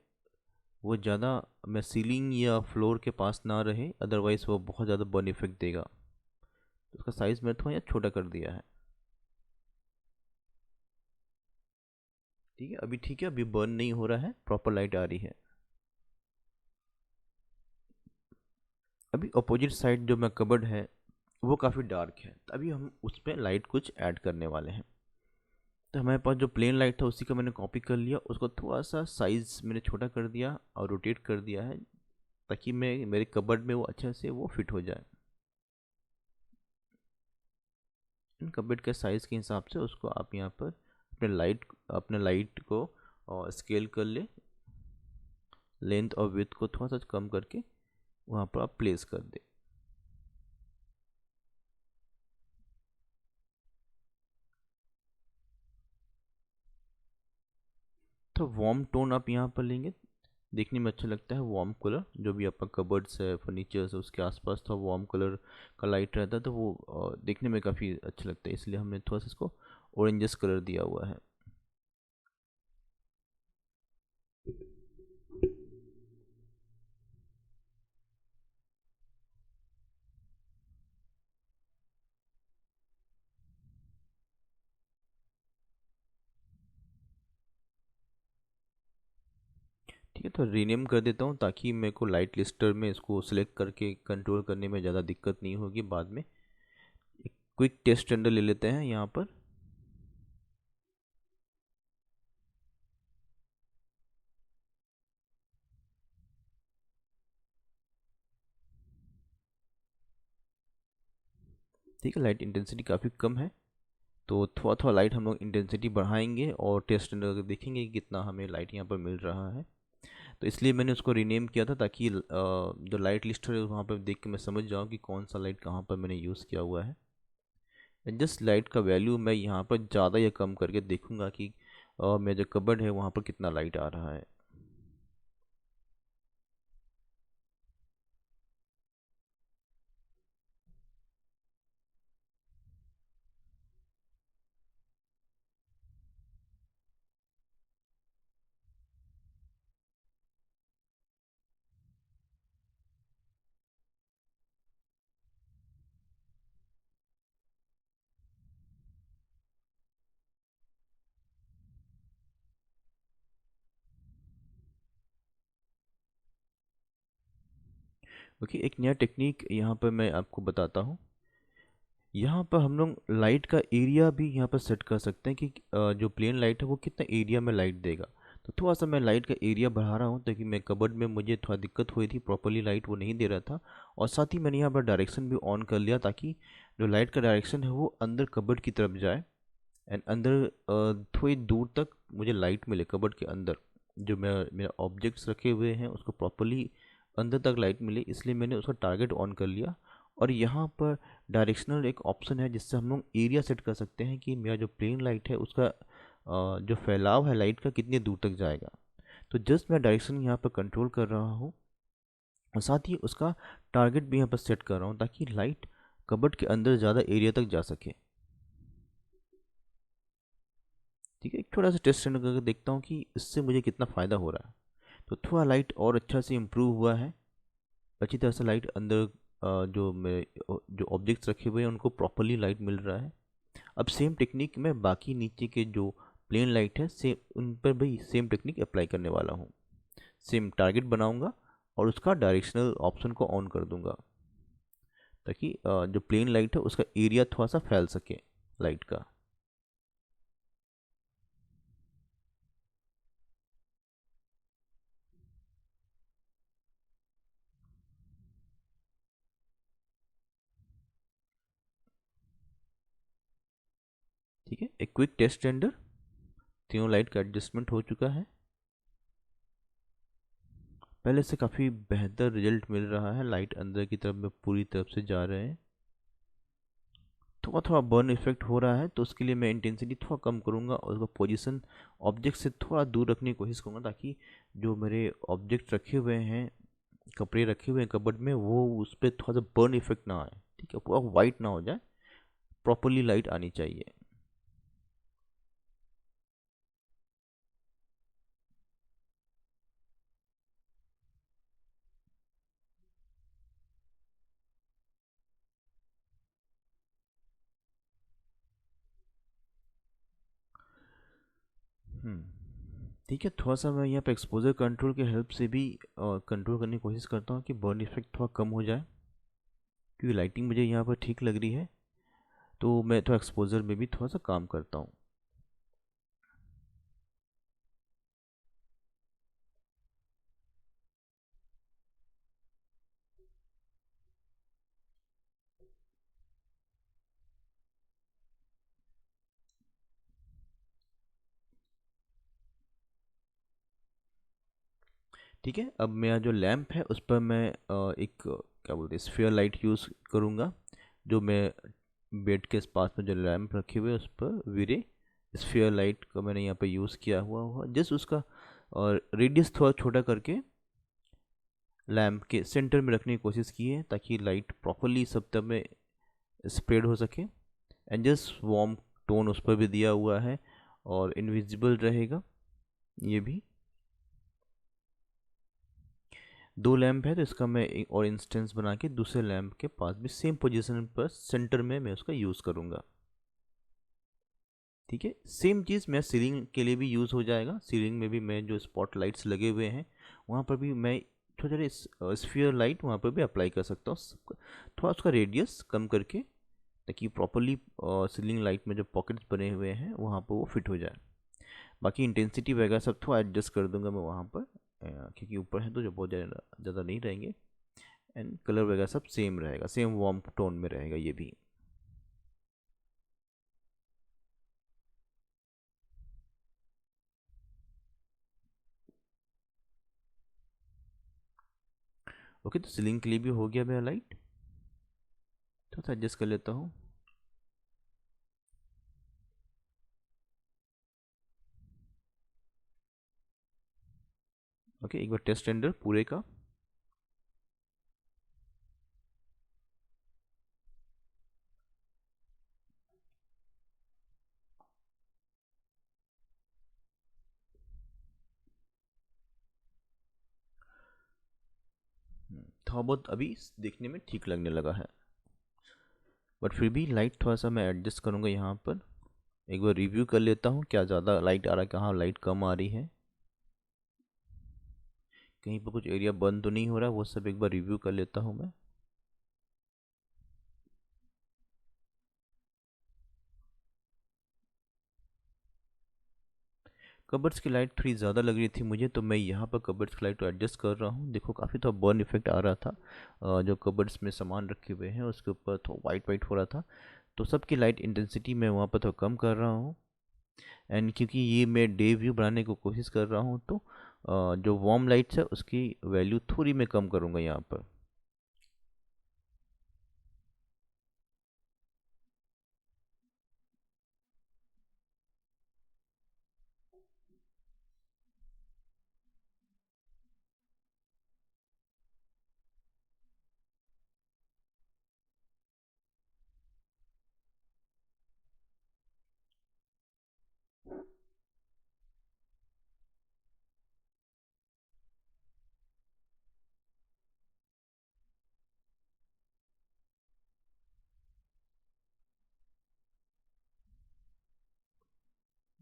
वो ज़्यादा मैं सीलिंग या फ्लोर के पास ना रहे, अदरवाइज़ वो बहुत ज़्यादा बर्न इफेक्ट देगा। तो उसका साइज़ मैंने थोड़ा यहाँ छोटा कर दिया है। ठीक है, अभी ठीक है, अभी बर्न नहीं हो रहा है, प्रॉपर लाइट आ रही है। अभी अपोजिट साइड जो मैं कबर्ड है वो काफ़ी डार्क है, तो अभी हम उस पर लाइट कुछ ऐड करने वाले हैं। तो हमारे पास जो प्लेन लाइट था उसी का मैंने कॉपी कर लिया, उसको थोड़ा सा साइज़ मैंने छोटा कर दिया और रोटेट कर दिया है, ताकि मैं मेरे कबर्ड में वो अच्छे से वो फिट हो जाए। इन कबर्ड के साइज़ के हिसाब से उसको आप यहाँ पर अपने लाइट को स्केल कर ले, लेंथ और विड्थ को थोड़ा सा कम करके वहाँ पर आप प्लेस कर दे। तो वार्म टोन आप यहाँ पर लेंगे, देखने में अच्छा लगता है। वार्म कलर जो भी आपका कबर्ड्स है, फर्नीचर्स है, उसके आसपास थोड़ा वार्म कलर का लाइट रहता है, तो वो देखने में काफ़ी अच्छा लगता है, इसलिए हमने थोड़ा सा इसको ऑरेंजस कलर दिया हुआ है। ठीक है, तो रीनेम कर देता हूँ ताकि मेरे को लाइट लिस्टर में इसको सिलेक्ट करके कंट्रोल करने में ज़्यादा दिक्कत नहीं होगी बाद में। एक क्विक टेस्ट रेंडर ले लेते हैं यहाँ पर। ठीक है, लाइट इंटेंसिटी काफ़ी कम है, तो थोड़ा थोड़ा लाइट हम लोग इंटेंसिटी बढ़ाएंगे और टेस्ट रेंडर देखेंगे कि कितना हमें लाइट यहाँ पर मिल रहा है। तो इसलिए मैंने उसको रीनेम किया था ताकि जो लाइट लिस्टर है वहाँ पर देख के मैं समझ जाऊँ कि कौन सा लाइट कहाँ पर मैंने यूज़ किया हुआ है। जस्ट लाइट का वैल्यू मैं यहाँ पर ज़्यादा या कम करके देखूँगा कि मेरा जो कबर्ड है वहाँ पर कितना लाइट आ रहा है। ओके, एक नया टेक्निक यहाँ पर मैं आपको बताता हूँ। यहाँ पर हम लोग लाइट का एरिया भी यहाँ पर सेट कर सकते हैं कि जो प्लेन लाइट है वो कितना एरिया में लाइट देगा। तो थोड़ा सा मैं लाइट का एरिया बढ़ा रहा हूँ ताकि मैं कबर्ड में मुझे थोड़ा दिक्कत हुई थी, प्रॉपरली लाइट वो नहीं दे रहा था। और साथ ही मैंने यहाँ पर डायरेक्शन भी ऑन कर लिया ताकि जो लाइट का डायरेक्शन है वो अंदर कबर्ड की तरफ जाए एंड अंदर थोड़ी दूर तक मुझे लाइट मिले कबर्ड के अंदर। जो मैं मेरा ऑब्जेक्ट्स रखे हुए हैं उसको प्रॉपरली अंदर तक लाइट मिले, इसलिए मैंने उसका टारगेट ऑन कर लिया। और यहाँ पर डायरेक्शनल एक ऑप्शन है जिससे हम लोग एरिया सेट कर सकते हैं कि मेरा जो प्लेन लाइट है उसका जो फैलाव है लाइट का कितनी दूर तक जाएगा। तो जस्ट मैं डायरेक्शन यहाँ पर कंट्रोल कर रहा हूँ और साथ ही उसका टारगेट भी यहाँ पर सेट कर रहा हूँ ताकि लाइट कबर्ड के अंदर ज़्यादा एरिया तक जा सके। ठीक है, एक थोड़ा सा टेस्ट रन करके देखता हूँ कि इससे मुझे कितना फ़ायदा हो रहा है। तो थोड़ा लाइट और अच्छा से इम्प्रूव हुआ है, अच्छी तरह से लाइट अंदर जो ऑब्जेक्ट्स रखे हुए हैं उनको प्रॉपरली लाइट मिल रहा है। अब सेम टेक्निक मैं बाकी नीचे के जो प्लेन लाइट है सेम उन पर भी सेम टेक्निक अप्लाई करने वाला हूँ। सेम टारगेट बनाऊँगा और उसका डायरेक्शनल ऑप्शन को ऑन कर दूँगा ताकि जो प्लेन लाइट है उसका एरिया थोड़ा सा फैल सके लाइट का। ठीक है, एक क्विक टेस्ट रेंडर, तीनों लाइट का एडजस्टमेंट हो चुका है। पहले से काफ़ी बेहतर रिजल्ट मिल रहा है, लाइट अंदर की तरफ में पूरी तरफ से जा रहे हैं। थोड़ा थोड़ा बर्न इफेक्ट हो रहा है तो उसके लिए मैं इंटेंसिटी थोड़ा कम करूँगा और उसका पोजीशन ऑब्जेक्ट से थोड़ा दूर रखने की कोशिश करूँगा ताकि जो मेरे ऑब्जेक्ट रखे हुए हैं, कपड़े रखे हुए हैं कबर्ड में, वो उस पर थोड़ा सा बर्न इफेक्ट ना आए। ठीक है, पूरा वाइट ना हो जाए, प्रॉपरली लाइट आनी चाहिए। ठीक है, थोड़ा सा मैं यहाँ पे एक्सपोजर कंट्रोल के हेल्प से भी कंट्रोल करने की कोशिश करता हूँ कि बर्न इफेक्ट थोड़ा कम हो जाए, क्योंकि लाइटिंग मुझे यहाँ पर ठीक लग रही है। तो मैं थोड़ा एक्सपोजर में भी थोड़ा सा काम करता हूँ। ठीक है, अब मेरा जो लैंप है उस पर मैं एक क्या बोलते हैं स्फीयर लाइट यूज़ करूँगा। जो मैं बेड के पास में जो लैंप रखे हुए हैं उस पर विरे स्फीयर लाइट का मैंने यहाँ पे यूज़ किया हुआ जस्ट उसका और रेडियस थोड़ा छोटा करके लैंप के सेंटर में रखने की कोशिश की है ताकि लाइट प्रॉपरली सब तरफ में स्प्रेड हो सके। एंड जस्ट वार्म टोन उस पर भी दिया हुआ है और इनविजिबल रहेगा ये भी। दो लैंप है तो इसका मैं एक और इंस्टेंस बना के दूसरे लैंप के पास भी सेम पोजीशन पर सेंटर में मैं उसका यूज़ करूँगा। ठीक है, सेम चीज़ मैं सीलिंग के लिए भी यूज़ हो जाएगा। सीलिंग में भी मैं जो स्पॉट लाइट्स लगे हुए हैं वहाँ पर भी मैं थोड़े थोड़े स्फीयर लाइट वहाँ पर भी अप्लाई कर सकता हूँ, थोड़ा उसका रेडियस कम करके, ताकि प्रॉपरली सीलिंग लाइट में जो पॉकेट्स बने हुए हैं वहाँ पर वो फिट हो जाए। बाकी इंटेंसिटी वगैरह सब थोड़ा एडजस्ट कर दूंगा मैं वहाँ पर, क्योंकि ऊपर है तो जो बहुत ज़्यादा नहीं रहेंगे। एंड कलर वगैरह सब सेम रहेगा, सेम वार्म टोन में रहेगा ये भी। ओके, तो सीलिंग के लिए भी हो गया मेरा लाइट, थोड़ा सा एडजस्ट कर लेता हूँ। ओके, एक बार टेस्ट रेंडर पूरे का। थोड़ा बहुत अभी देखने में ठीक लगने लगा है, बट फिर भी लाइट थोड़ा सा मैं एडजस्ट करूँगा यहाँ पर। एक बार रिव्यू कर लेता हूँ, क्या ज़्यादा लाइट आ रहा है, कहाँ लाइट कम आ रही है, कहीं पर कुछ एरिया बंद तो नहीं हो रहा, वो सब एक बार रिव्यू कर लेता हूँ मैं। कबर्ड्स की लाइट थोड़ी ज़्यादा लग रही थी मुझे, तो मैं यहाँ पर कबर्ड्स की लाइट को एडजस्ट कर रहा हूँ। देखो काफ़ी तो बर्न इफेक्ट आ रहा था, जो कबर्ड्स में सामान रखे हुए हैं उसके ऊपर थोड़ा वाइट वाइट हो रहा था, तो सबकी लाइट इंटेंसिटी मैं वहाँ पर थोड़ा कम कर रहा हूँ। एंड क्योंकि ये मैं डे व्यू बनाने की कोशिश कर रहा हूँ, तो जो वार्म लाइट्स है उसकी वैल्यू थोड़ी मैं कम करूँगा यहाँ पर।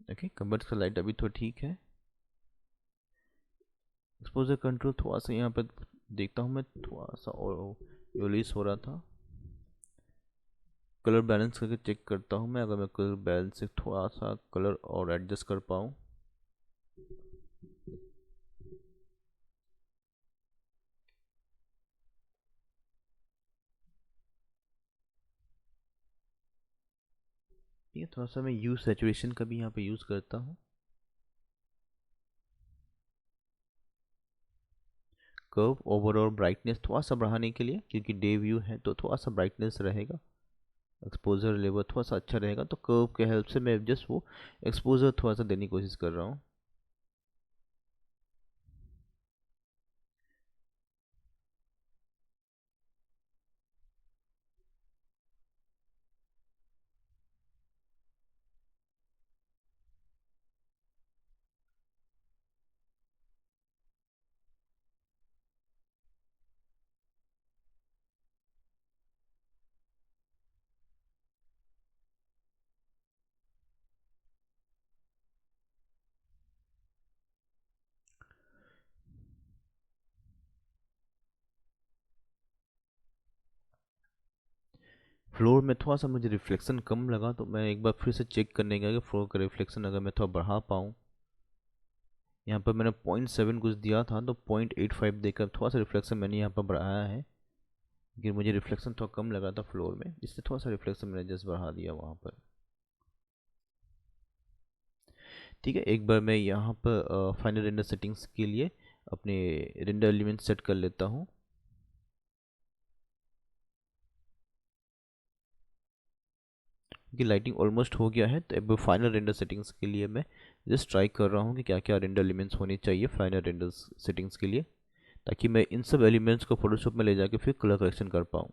ओके, कबर्ड्स का लाइट अभी तो ठीक है। एक्सपोजर कंट्रोल थोड़ा सा यहाँ पर देखता हूँ मैं, थोड़ा सा और रिलीज हो रहा था। कलर बैलेंस करके चेक करता हूँ मैं, अगर मैं कलर बैलेंस से थोड़ा सा कलर और एडजस्ट कर पाऊँ। ठीक है, थोड़ा सा मैं यूज सेचुरेशन का भी यहाँ पे यूज़ करता हूँ। कर्व ओवरऑल ब्राइटनेस थोड़ा सा बढ़ाने के लिए, क्योंकि डे व्यू है तो थोड़ा सा ब्राइटनेस रहेगा, एक्सपोजर लेवल थोड़ा सा अच्छा रहेगा, तो कर्व के हेल्प से मैं जस्ट वो एक्सपोजर थोड़ा सा देने की कोशिश कर रहा हूँ। फ्लोर में थोड़ा सा मुझे रिफ्लेक्शन कम लगा, तो मैं एक बार फिर से चेक करने गया कि फ्लोर का रिफ्लेक्शन अगर मैं थोड़ा बढ़ा पाऊँ। यहाँ पर मैंने 0.7 कुछ दिया था, तो 0.85 देकर थोड़ा सा रिफ्लेक्शन मैंने यहाँ पर बढ़ाया है, क्योंकि मुझे रिफ्लेक्शन थोड़ा कम लगा था फ्लोर में, इसलिए थोड़ा सा रिफ्लेक्शन मैंने जस्ट बढ़ा दिया वहाँ पर। ठीक है, एक बार मैं यहाँ पर फाइनल रेंडर सेटिंग्स के लिए अपने रेंडर एलिमेंट सेट कर लेता हूँ। क्योंकि लाइटिंग ऑलमोस्ट हो गया है, तो अब फाइनल रेंडर सेटिंग्स के लिए मैं जस्ट ट्राई कर रहा हूँ कि क्या क्या रेंडर एलिमेंट्स होने चाहिए फाइनल रेंडर सेटिंग्स के लिए, ताकि मैं इन सब एलिमेंट्स को फोटोशॉप में ले जाके फिर कलर करेक्शन कर पाऊँ।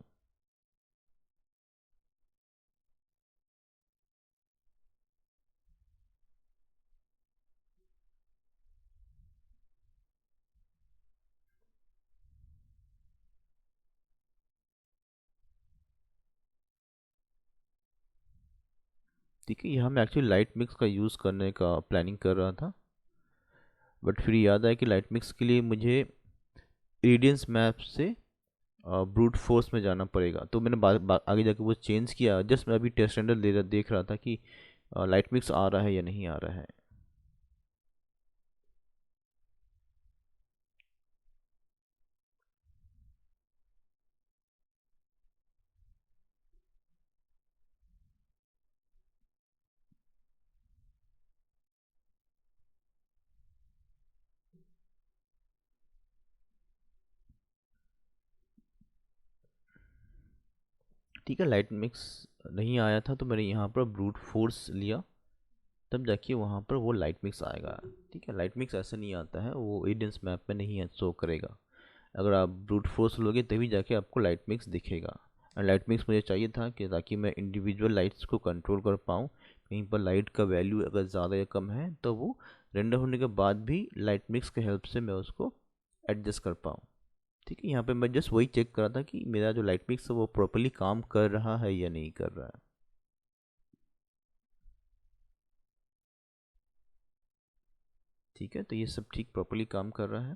ठीक है, यहाँ मैं एक्चुअली लाइट मिक्स का यूज़ करने का प्लानिंग कर रहा था, बट फिर याद आया कि लाइट मिक्स के लिए मुझे रेडियंस मैप से ब्रूट फोर्स में जाना पड़ेगा। तो मैंने आगे जाके वो चेंज किया। जस्ट मैं अभी टेस्ट रेंडर देख रहा था कि लाइट मिक्स आ रहा है या नहीं आ रहा है। ठीक है, लाइट मिक्स नहीं आया था तो मैंने यहाँ पर ब्रूट फोर्स लिया, तब जाके वहाँ पर वो लाइट मिक्स आएगा। ठीक है, लाइट मिक्स ऐसा नहीं आता है, वो एडेंस मैप में नहीं है, शो करेगा। अगर आप ब्रूट फोर्स लोगे तभी जाके आपको लाइट मिक्स दिखेगा। और लाइट मिक्स मुझे चाहिए था कि ताकि मैं इंडिविजुअल लाइट्स को कंट्रोल कर पाऊँ। कहीं पर लाइट का वैल्यू अगर ज़्यादा या कम है तो वो रेंडर होने के बाद भी लाइट मिक्स के हेल्प से मैं उसको एडजस्ट कर पाऊँ। ठीक है, यहाँ पे मैं जस्ट वही चेक कर रहा था कि मेरा जो लाइट मिक्स है वो प्रॉपरली काम कर रहा है या नहीं कर रहा है। ठीक है, तो ये सब ठीक प्रॉपरली काम कर रहा है।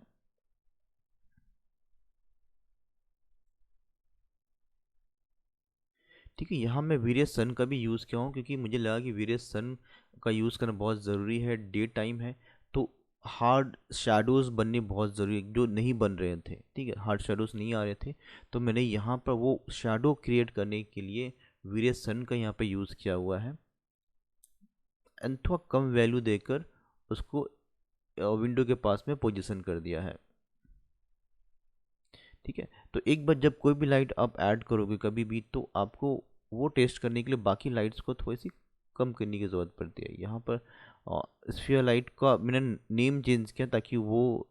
ठीक है, यहाँ मैं वीरियस सन का भी यूज़ किया हूँ क्योंकि मुझे लगा कि वीरियस सन का यूज़ करना बहुत ज़रूरी है। डे टाइम है तो हार्ड शेडोज़ बनने बहुत ज़रूरी है, जो नहीं बन रहे थे। ठीक है, हार्ड शेडोज़ नहीं आ रहे थे, तो मैंने यहाँ पर वो शेडो क्रिएट करने के लिए वीरियस सन का यहाँ पे यूज़ किया हुआ है। एंड थोड़ा कम वैल्यू देकर उसको विंडो के पास में पोजीशन कर दिया है। ठीक है, तो एक बार जब कोई भी लाइट आप ऐड करोगे कभी भी, तो आपको वो टेस्ट करने के लिए बाकी लाइट्स को थोड़ी सी कम करने की ज़रूरत पड़ती है। यहाँ पर स्फीयर लाइट का मैंने नेम चेंज किया ताकि वो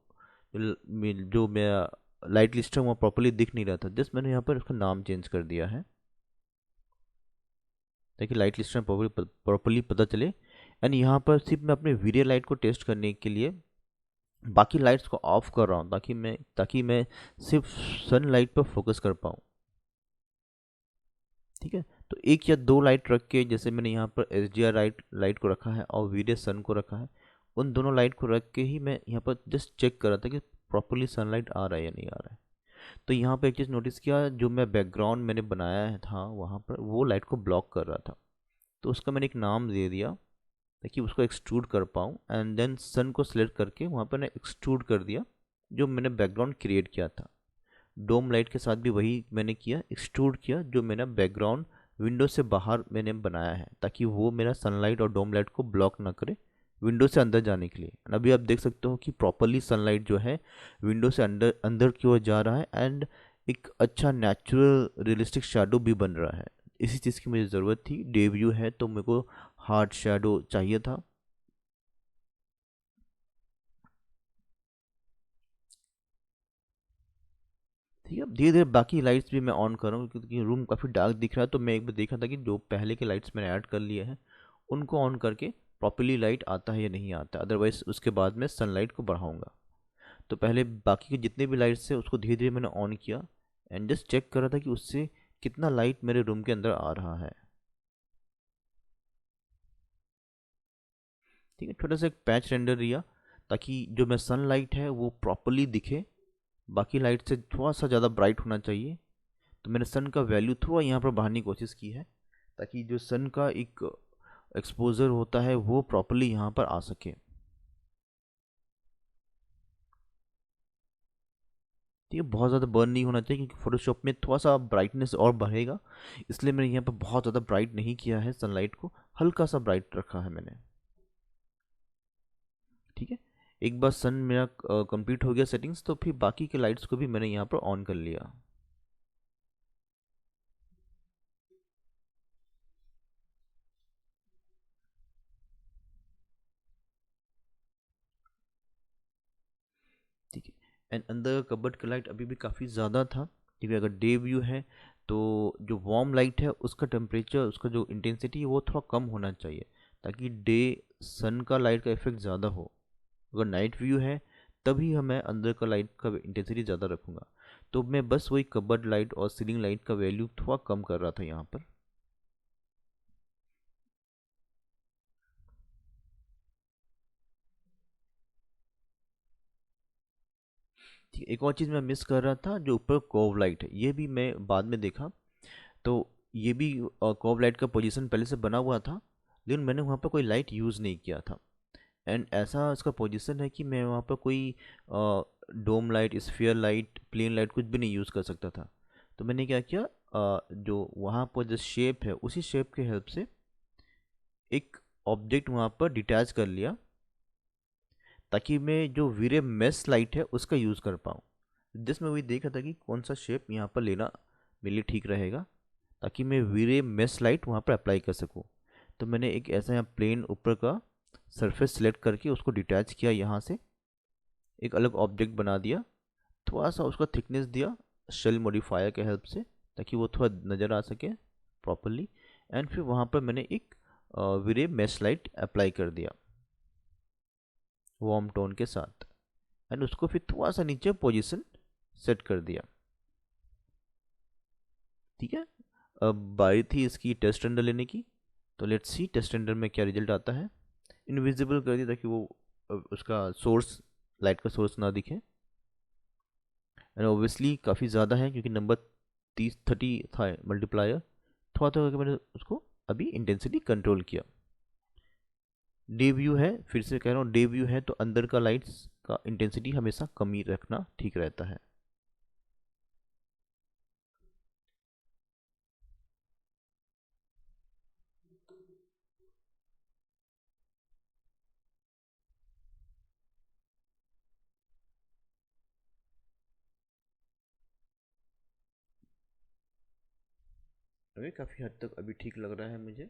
जो मेरा लाइट लिस्ट है वो प्रॉपरली दिख नहीं रहा था। जस्ट मैंने यहाँ पर उसका नाम चेंज कर दिया है ताकि लाइट लिस्ट में प्रॉपरली पता चले। एंड यहाँ पर सिर्फ मैं अपने वीडियो लाइट को टेस्ट करने के लिए बाकी लाइट्स को ऑफ कर रहा हूँ ताकि मैं सिर्फ सन लाइट पर फोकस कर पाऊँ। ठीक है, तो एक या दो लाइट रख के, जैसे मैंने यहाँ पर एस डी आर लाइट को रखा है और वीडियो सन को रखा है, उन दोनों लाइट को रख के ही मैं यहाँ पर जस्ट चेक कर रहा था कि प्रॉपरली सनलाइट आ रहा है या नहीं आ रहा है। तो यहाँ पर एक चीज़ नोटिस किया, जो मैं बैकग्राउंड मैंने बनाया था वहाँ पर वो लाइट को ब्लॉक कर रहा था, तो उसका मैंने एक नाम दे दिया ताकि उसको एक्सट्रूड कर पाऊँ। एंड देन सन को सिलेक्ट करके वहाँ पर मैंने एक्सट्रूड कर दिया जो मैंने बैकग्राउंड क्रिएट किया था। डोम लाइट के साथ भी वही मैंने किया, एक्सट्रूड किया जो मेरा बैकग्राउंड विंडो से बाहर मैंने बनाया है ताकि वो मेरा सनलाइट और डोम लाइट को ब्लॉक ना करे विंडो से अंदर जाने के लिए। अभी आप देख सकते हो कि प्रॉपरली सनलाइट जो है विंडो से अंदर अंदर की ओर जा रहा है एंड एक अच्छा नेचुरल रियलिस्टिक शेडो भी बन रहा है। इसी चीज़ की मुझे ज़रूरत थी। डे व्यू है तो मेरे को हार्ड शेडो चाहिए था। ठीक है, धीरे धीरे बाकी लाइट्स भी मैं ऑन कर रहा हूँ क्योंकि रूम काफ़ी डार्क दिख रहा है। तो मैं एक बार देखा था कि जो पहले के लाइट्स मैंने ऐड कर लिए हैं उनको ऑन करके प्रॉपरली लाइट आता है या नहीं आता, अदरवाइज उसके बाद मैं सनलाइट को बढ़ाऊँगा। तो पहले बाकी के जितने भी लाइट्स थे उसको धीरे धीरे मैंने ऑन किया एंड जस्ट चेक कर रहा था कि उससे कितना लाइट मेरे रूम के अंदर आ रहा है। ठीक है, छोटा सा एक पैच रेंडर लिया ताकि जो मैं सनलाइट है वो प्रॉपरली दिखे, बाकी लाइट से थोड़ा सा ज़्यादा ब्राइट होना चाहिए। तो मैंने सन का वैल्यू थोड़ा यहाँ पर बढ़ाने की कोशिश की है ताकि जो सन का एक एक्सपोजर होता है वो प्रॉपरली यहाँ पर आ सके। ठीक है, बहुत ज़्यादा बर्न नहीं होना चाहिए क्योंकि फोटोशॉप में थोड़ा सा ब्राइटनेस और बढ़ेगा, इसलिए मैंने यहाँ पर बहुत ज़्यादा ब्राइट नहीं किया है सनलाइट को, हल्का सा ब्राइट रखा है मैंने। ठीक है, एक बार सन मेरा कंप्लीट हो गया सेटिंग्स, तो फिर बाकी के लाइट्स को भी मैंने यहाँ पर ऑन कर लिया। ठीक है, एंड अंदर कबर्ड का लाइट अभी भी काफ़ी ज़्यादा था। ठीक है, अगर डे व्यू है तो जो वार्म लाइट है उसका टेम्परेचर, उसका जो इंटेंसिटी है वो थोड़ा कम होना चाहिए ताकि डे सन का लाइट का इफेक्ट ज़्यादा हो। अगर नाइट व्यू है तभी मैं अंदर का लाइट का इंटेंसिटी ज़्यादा रखूँगा। तो मैं बस वही कबर्ड लाइट और सीलिंग लाइट का वैल्यू थोड़ा कम कर रहा था यहाँ पर। ठीक है, एक और चीज़ मैं मिस कर रहा था, जो ऊपर कोव लाइट है, ये भी मैं बाद में देखा। तो ये भी कोव लाइट का पोजीशन पहले से बना हुआ था, लेकिन मैंने वहाँ पर कोई लाइट यूज़ नहीं किया था। एंड ऐसा इसका पोजीशन है कि मैं वहाँ पर कोई dome light, sphere light, plane light कुछ भी नहीं यूज़ कर सकता था। तो मैंने क्या किया, जो वहाँ पर जो शेप है उसी शेप के हेल्प से एक ऑब्जेक्ट वहाँ पर डिटैच कर लिया, ताकि मैं जो वीरे मेस लाइट है उसका यूज़ कर पाऊँ। जिसमें वही देखा था कि कौन सा शेप यहाँ पर लेना मेरे लिए ठीक रहेगा, ताकि मैं वीरे मेस लाइट वहाँ पर अप्लाई कर सकूँ। तो मैंने एक ऐसा यहाँ प्लेन ऊपर का सरफेस सेलेक्ट करके उसको डिटैच किया, यहाँ से एक अलग ऑब्जेक्ट बना दिया, थोड़ा सा उसका थिकनेस दिया शेल मॉडिफायर के हेल्प से, ताकि वो थोड़ा नज़र आ सके प्रॉपरली। एंड फिर वहाँ पर मैंने एक वीरे मेश लाइट अप्लाई कर दिया वार्म टोन के साथ, एंड उसको फिर थोड़ा सा नीचे पोजीशन सेट कर दिया। ठीक है, अब बारी थी इसकी टेस्ट रेंडर लेने की। तो लेट्स सी टेस्ट रेंडर में क्या रिजल्ट आता है। इनविजिबल कर दिया ताकि वो उसका सोर्स, लाइट का सोर्स ना दिखे। एंड ऑब्वियसली काफ़ी ज़्यादा है क्योंकि नंबर 30 था मल्टीप्लायर। थोड़ा थोड़ा करके मैंने उसको अभी इंटेंसिटी कंट्रोल किया। डे व्यू है, फिर से कह रहा हूँ, डे व्यू है तो अंदर का लाइट्स का इंटेंसिटी हमेशा कम ही रखना ठीक रहता है। अभी काफ़ी हद तक अभी ठीक लग रहा है मुझे।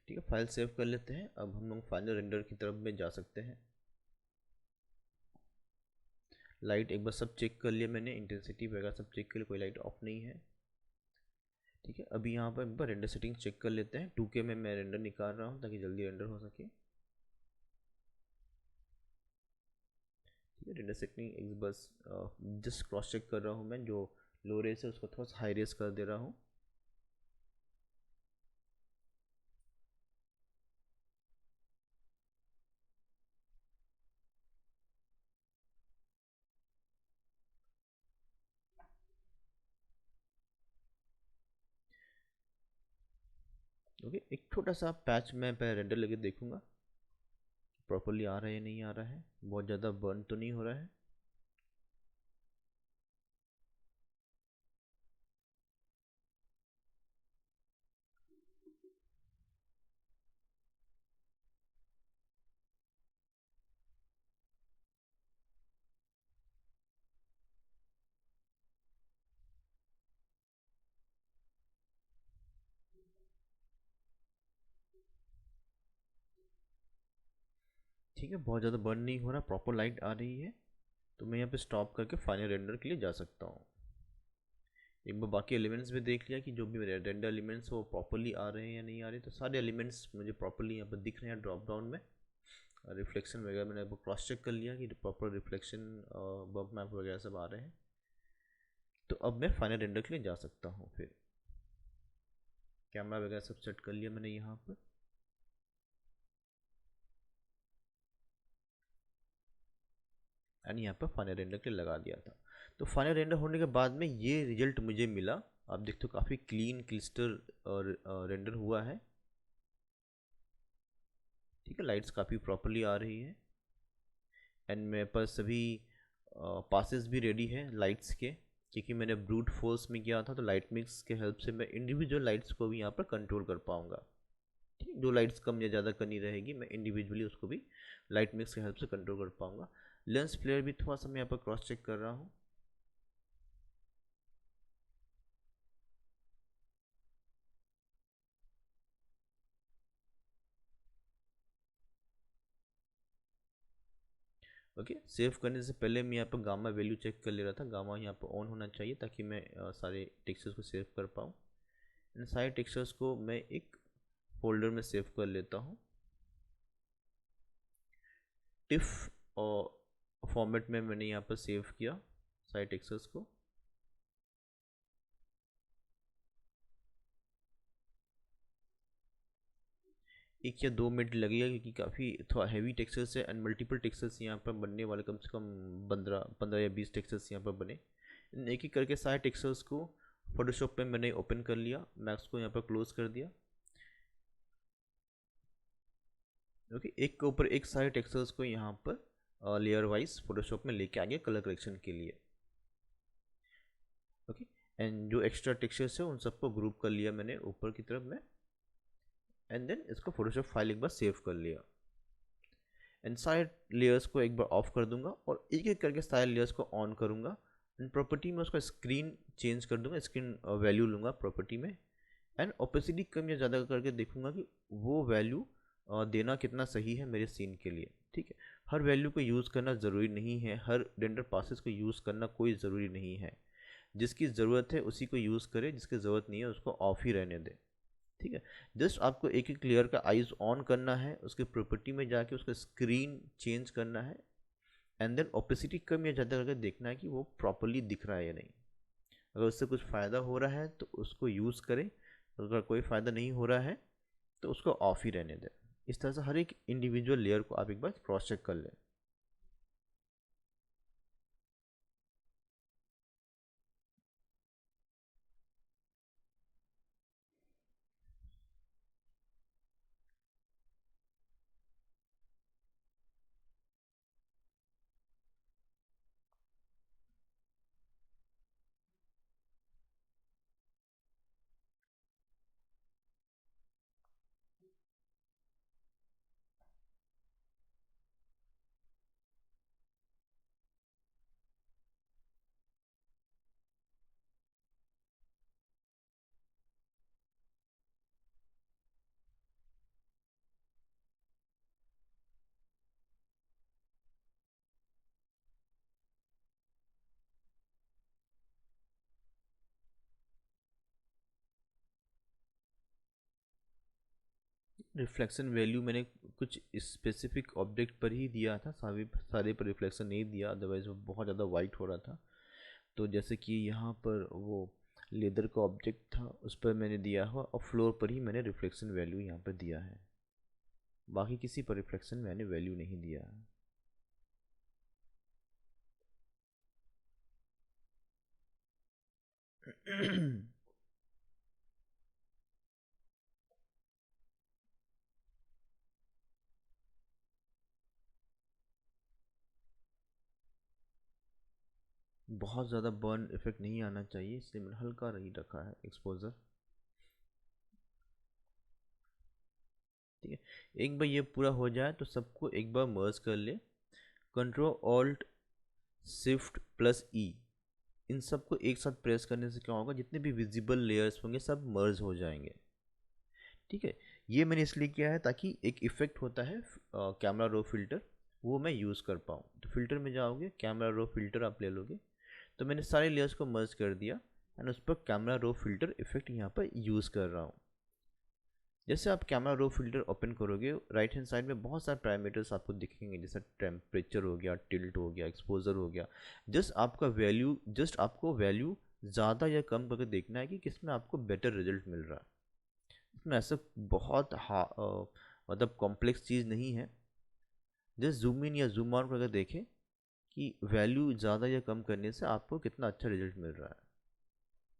ठीक है, फाइल सेव कर लेते हैं। अब हम लोग फाइनल रेंडर की तरफ में जा सकते हैं। लाइट एक बार सब चेक कर लिया मैंने, इंटेंसिटी वगैरह सब चेक कर लिया, कोई लाइट ऑफ नहीं है। ठीक है, अभी यहाँ पर एक बार रेंडर सेटिंग चेक कर लेते हैं। 2K में मैं रेंडर निकाल रहा हूँ ताकि जल्दी रेंडर हो सके। ठीक है, रेंडर सेटिंग एक बस जस्ट क्रॉस चेक कर रहा हूँ मैं, जो लो रेस है उसको थोड़ा सा हाई रेस कर दे रहा हूँ। ओके, एक छोटा सा पैच मैं पहले रेंडर लेके देखूंगा प्रॉपरली आ रहा है या नहीं आ रहा है, बहुत ज़्यादा बर्न तो नहीं हो रहा है। ठीक है, बहुत ज़्यादा बर्न नहीं हो रहा, प्रॉपर लाइट आ रही है। तो मैं यहाँ पे स्टॉप करके फाइनल रेंडर के लिए जा सकता हूँ। एक बार बाकी एलिमेंट्स भी देख लिया कि जो भी मेरे रेंडर एलिमेंट्स वो प्रॉपरली आ रहे हैं या नहीं आ रहे। तो सारे एलिमेंट्स मुझे प्रॉपरली यहाँ पर दिख रहे हैं ड्रॉप डाउन में। रिफ्लेक्शन वगैरह मैंने क्रॉस चेक कर लिया कि प्रॉपर रिफ्लेक्शन, बम्प मैप वगैरह सब आ रहे हैं। तो अब मैं फाइनल रेंडर के लिए जा सकता हूँ। फिर कैमरा वगैरह सब सेट कर लिया मैंने यहाँ पर। एंड यहाँ पर फाइनल रेंडर के लिए लगा दिया था। तो फाइनल रेंडर होने के बाद में ये रिजल्ट मुझे मिला। आप देखते हो काफ़ी क्लीन क्लिस्टर और रेंडर हुआ है। ठीक है, लाइट्स काफ़ी प्रॉपरली आ रही है। एंड मेरे पास सभी पासेस भी रेडी हैं लाइट्स के, क्योंकि मैंने ब्रूट फोर्स में किया था। तो लाइट मिक्स के हेल्प से मैं इंडिविजुअल लाइट्स को भी यहाँ पर कंट्रोल कर पाऊँगा। ठीक, जो लाइट्स कम या ज़्यादा करनी रहेगी मैं इंडिविजुअली उसको भी लाइट मिक्स के हेल्प से कंट्रोल कर पाऊँगा। लेंस फ्लेयर भी थोड़ा सा मैं यहाँ पर क्रॉस चेक कर रहा हूँ। ओके, सेव करने से पहले मैं यहाँ पर गामा वैल्यू चेक कर ले रहा था। गामा यहाँ पर ऑन होना चाहिए ताकि मैं सारे टेक्सचर्स को सेव कर पाऊँ। इन सारे टेक्सचर्स को मैं एक फोल्डर में सेव कर लेता हूँ। टिफ और फॉर्मेट में मैंने यहाँ पर सेव किया सारे टेक्सचर्स को। 1 या 2 मिनट लगेगा, क्योंकि काफ़ी थोड़ा हैवी टेक्सचर्स है एंड मल्टीपल टेक्सचर्स यहाँ पर बनने वाले, कम से कम 15 या 20 टेक्सचर्स यहाँ पर बने। इन एक एक करके सारे टेक्सचर्स को फोटोशॉप में मैंने ओपन कर लिया, मैक्स को यहाँ पर क्लोज कर दिया। ओके, एक के ऊपर एक सारे टेक्सचर्स को यहाँ पर लेयर वाइज फोटोशॉप में लेके आ गया कलर करेक्शन के लिए। ओके, एंड जो एक्स्ट्रा टेक्सचर्स है उन सबको ग्रुप कर लिया मैंने ऊपर की तरफ में, एंड देन इसको फोटोशॉप फाइल एक बार सेव कर लिया। एंड सारे लेयर्स को एक बार ऑफ कर दूंगा और एक एक करके सारे लेयर्स को ऑन करूंगा। एंड प्रॉपर्टी में उसका स्क्रीन चेंज कर दूंगा, स्क्रीन वैल्यू लूँगा प्रॉपर्टी में, एंड ओपेसिटी कम या ज़्यादा करके देखूंगा कि वो वैल्यू देना कितना सही है मेरे सीन के लिए। ठीक है, हर वैल्यू को यूज़ करना ज़रूरी नहीं है, हर रेंडर प्रोसेस को यूज़ करना कोई ज़रूरी नहीं है। जिसकी ज़रूरत है उसी को यूज़ करे, जिसकी ज़रूरत नहीं है उसको ऑफ ही रहने दे। ठीक है, जस्ट आपको एक एक लेयर का आइज ऑन करना है, उसके प्रॉपर्टी में जाके उसका स्क्रीन चेंज करना है, एंड देन ओपेसिटी कम या ज़्यादा करके देखना है कि वो प्रॉपरली दिख रहा है या नहीं। अगर उससे कुछ फ़ायदा हो रहा है तो उसको यूज़ करें, अगर कोई फ़ायदा नहीं हो रहा है तो उसको ऑफ ही रहने दें। इस तरह से हर एक इंडिविजुअल लेयर को आप एक बार क्रॉस चेक कर लें। रिफ्लेक्शन वैल्यू मैंने कुछ स्पेसिफिक ऑब्जेक्ट पर ही दिया था, सारे पर रिफ्लेक्शन नहीं दिया, अदरवाइज वो बहुत ज़्यादा वाइट हो रहा था। तो जैसे कि यहाँ पर वो लेदर का ऑब्जेक्ट था, उस पर मैंने दिया हुआ, और फ्लोर पर ही मैंने रिफ्लेक्शन वैल्यू यहाँ पर दिया है, बाकी किसी पर रिफ्लेक्शन मैंने वैल्यू नहीं दिया है। बहुत ज़्यादा बर्न इफेक्ट नहीं आना चाहिए, इसलिए मैंने हल्का रही रखा है एक्सपोजर। ठीक है, एक बार ये पूरा हो जाए तो सबको एक बार मर्ज कर ले, कंट्रोल ऑल्ट शिफ्ट प्लस ई, इन सबको एक साथ प्रेस करने से क्या होगा, जितने भी विजिबल लेयर्स होंगे सब मर्ज हो जाएंगे। ठीक है, ये मैंने इसलिए किया है ताकि एक इफेक्ट होता है कैमरा रो फिल्टर, वो मैं यूज़ कर पाऊँ। तो फिल्टर में जाओगे, कैमरा रो फिल्टर आप ले लोगे, तो मैंने सारे लेयर्स को मर्ज कर दिया एंड उस पर कैमरा रो फिल्टर इफेक्ट यहाँ पर यूज़ कर रहा हूँ। जैसे आप कैमरा रो फिल्टर ओपन करोगे, राइट हैंड साइड में बहुत सारे पैरामीटर्स आपको दिखेंगे, जैसे टेम्परेचर हो गया, टिल्ट हो गया, एक्सपोजर हो गया। जस्ट आपको वैल्यू ज़्यादा या कम करके देखना है कि किसमें आपको बेटर रिजल्ट मिल रहा है। इसमें ऐसा बहुत मतलब कॉम्प्लेक्स चीज़ नहीं है। जस्ट जूम इन या जूम आउट करके देखें कि वैल्यू ज़्यादा या कम करने से आपको कितना अच्छा रिजल्ट मिल रहा है।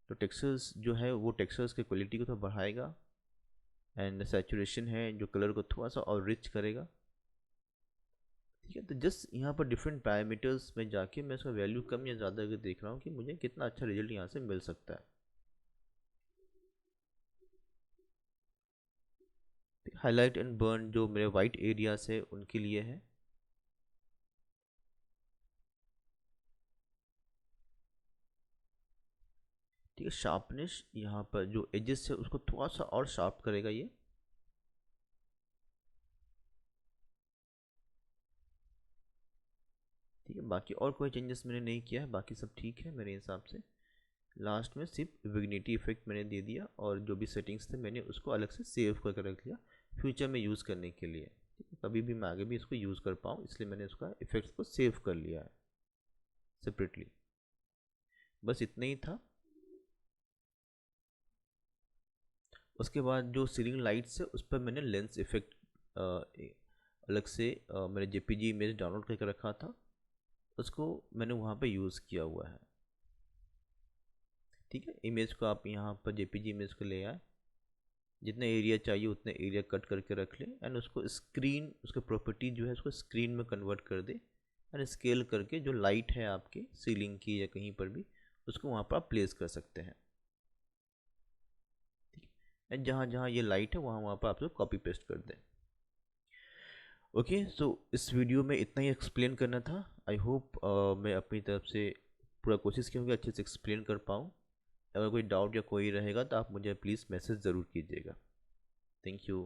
तो टेक्सचर्स जो है वो टेक्सचर्स की क्वालिटी को तो बढ़ाएगा, एंड सैचुरेशन है जो कलर को थोड़ा सा और रिच करेगा। ठीक है, तो जस्ट यहाँ पर डिफरेंट पैरामीटर्स में जाके मैं इसका वैल्यू कम या ज़्यादा करके देख रहा हूँ कि मुझे कितना अच्छा रिजल्ट यहाँ से मिल सकता है। हाईलाइट एंड बर्न जो मेरे वाइट एरियाज है उनके लिए है। ठीक है, शार्पनेस यहाँ पर जो एजेस है उसको थोड़ा सा और शार्प करेगा ये। ठीक है, बाकी और कोई चेंजेस मैंने नहीं किया है, बाकी सब ठीक है मेरे हिसाब से। लास्ट में सिर्फ विग्निटी इफेक्ट मैंने दे दिया, और जो भी सेटिंग्स थे मैंने उसको अलग से सेव करके रख लिया फ्यूचर में यूज़ करने के लिए। ठीक है, कभी भी मैं आगे भी इसको यूज़ कर पाऊँ, इसलिए मैंने उसका इफेक्ट्स को सेव कर लिया है सेपरेटली। बस इतना ही था। उसके बाद जो सीलिंग लाइट्स है उस पर मैंने लेंस इफेक्ट अलग से मैंने जेपीजी इमेज डाउनलोड करके रखा था, उसको मैंने वहाँ पे यूज़ किया हुआ है। ठीक है, इमेज को आप यहाँ पर जेपीजी इमेज को ले आए, जितने एरिया चाहिए उतने एरिया कट करके रख लें एंड उसको स्क्रीन, उसके प्रॉपर्टी जो है उसको स्क्रीन में कन्वर्ट कर दे एंड स्केल करके जो लाइट है आपके सीलिंग की या कहीं पर भी उसको वहाँ पर आप प्लेस कर सकते हैं। ठीक है, एंड जहाँ जहाँ ये लाइट है वहाँ वहाँ पर आप लोग कॉपी पेस्ट कर दें। ओके, सो इस वीडियो में इतना ही एक्सप्लेन करना था। आई होप मैं अपनी तरफ से पूरा कोशिश की होगी अच्छे से एक्सप्लेन कर पाऊँ। अगर कोई डाउट या कोई रहेगा तो आप मुझे प्लीज़ मैसेज ज़रूर कीजिएगा। Thank you.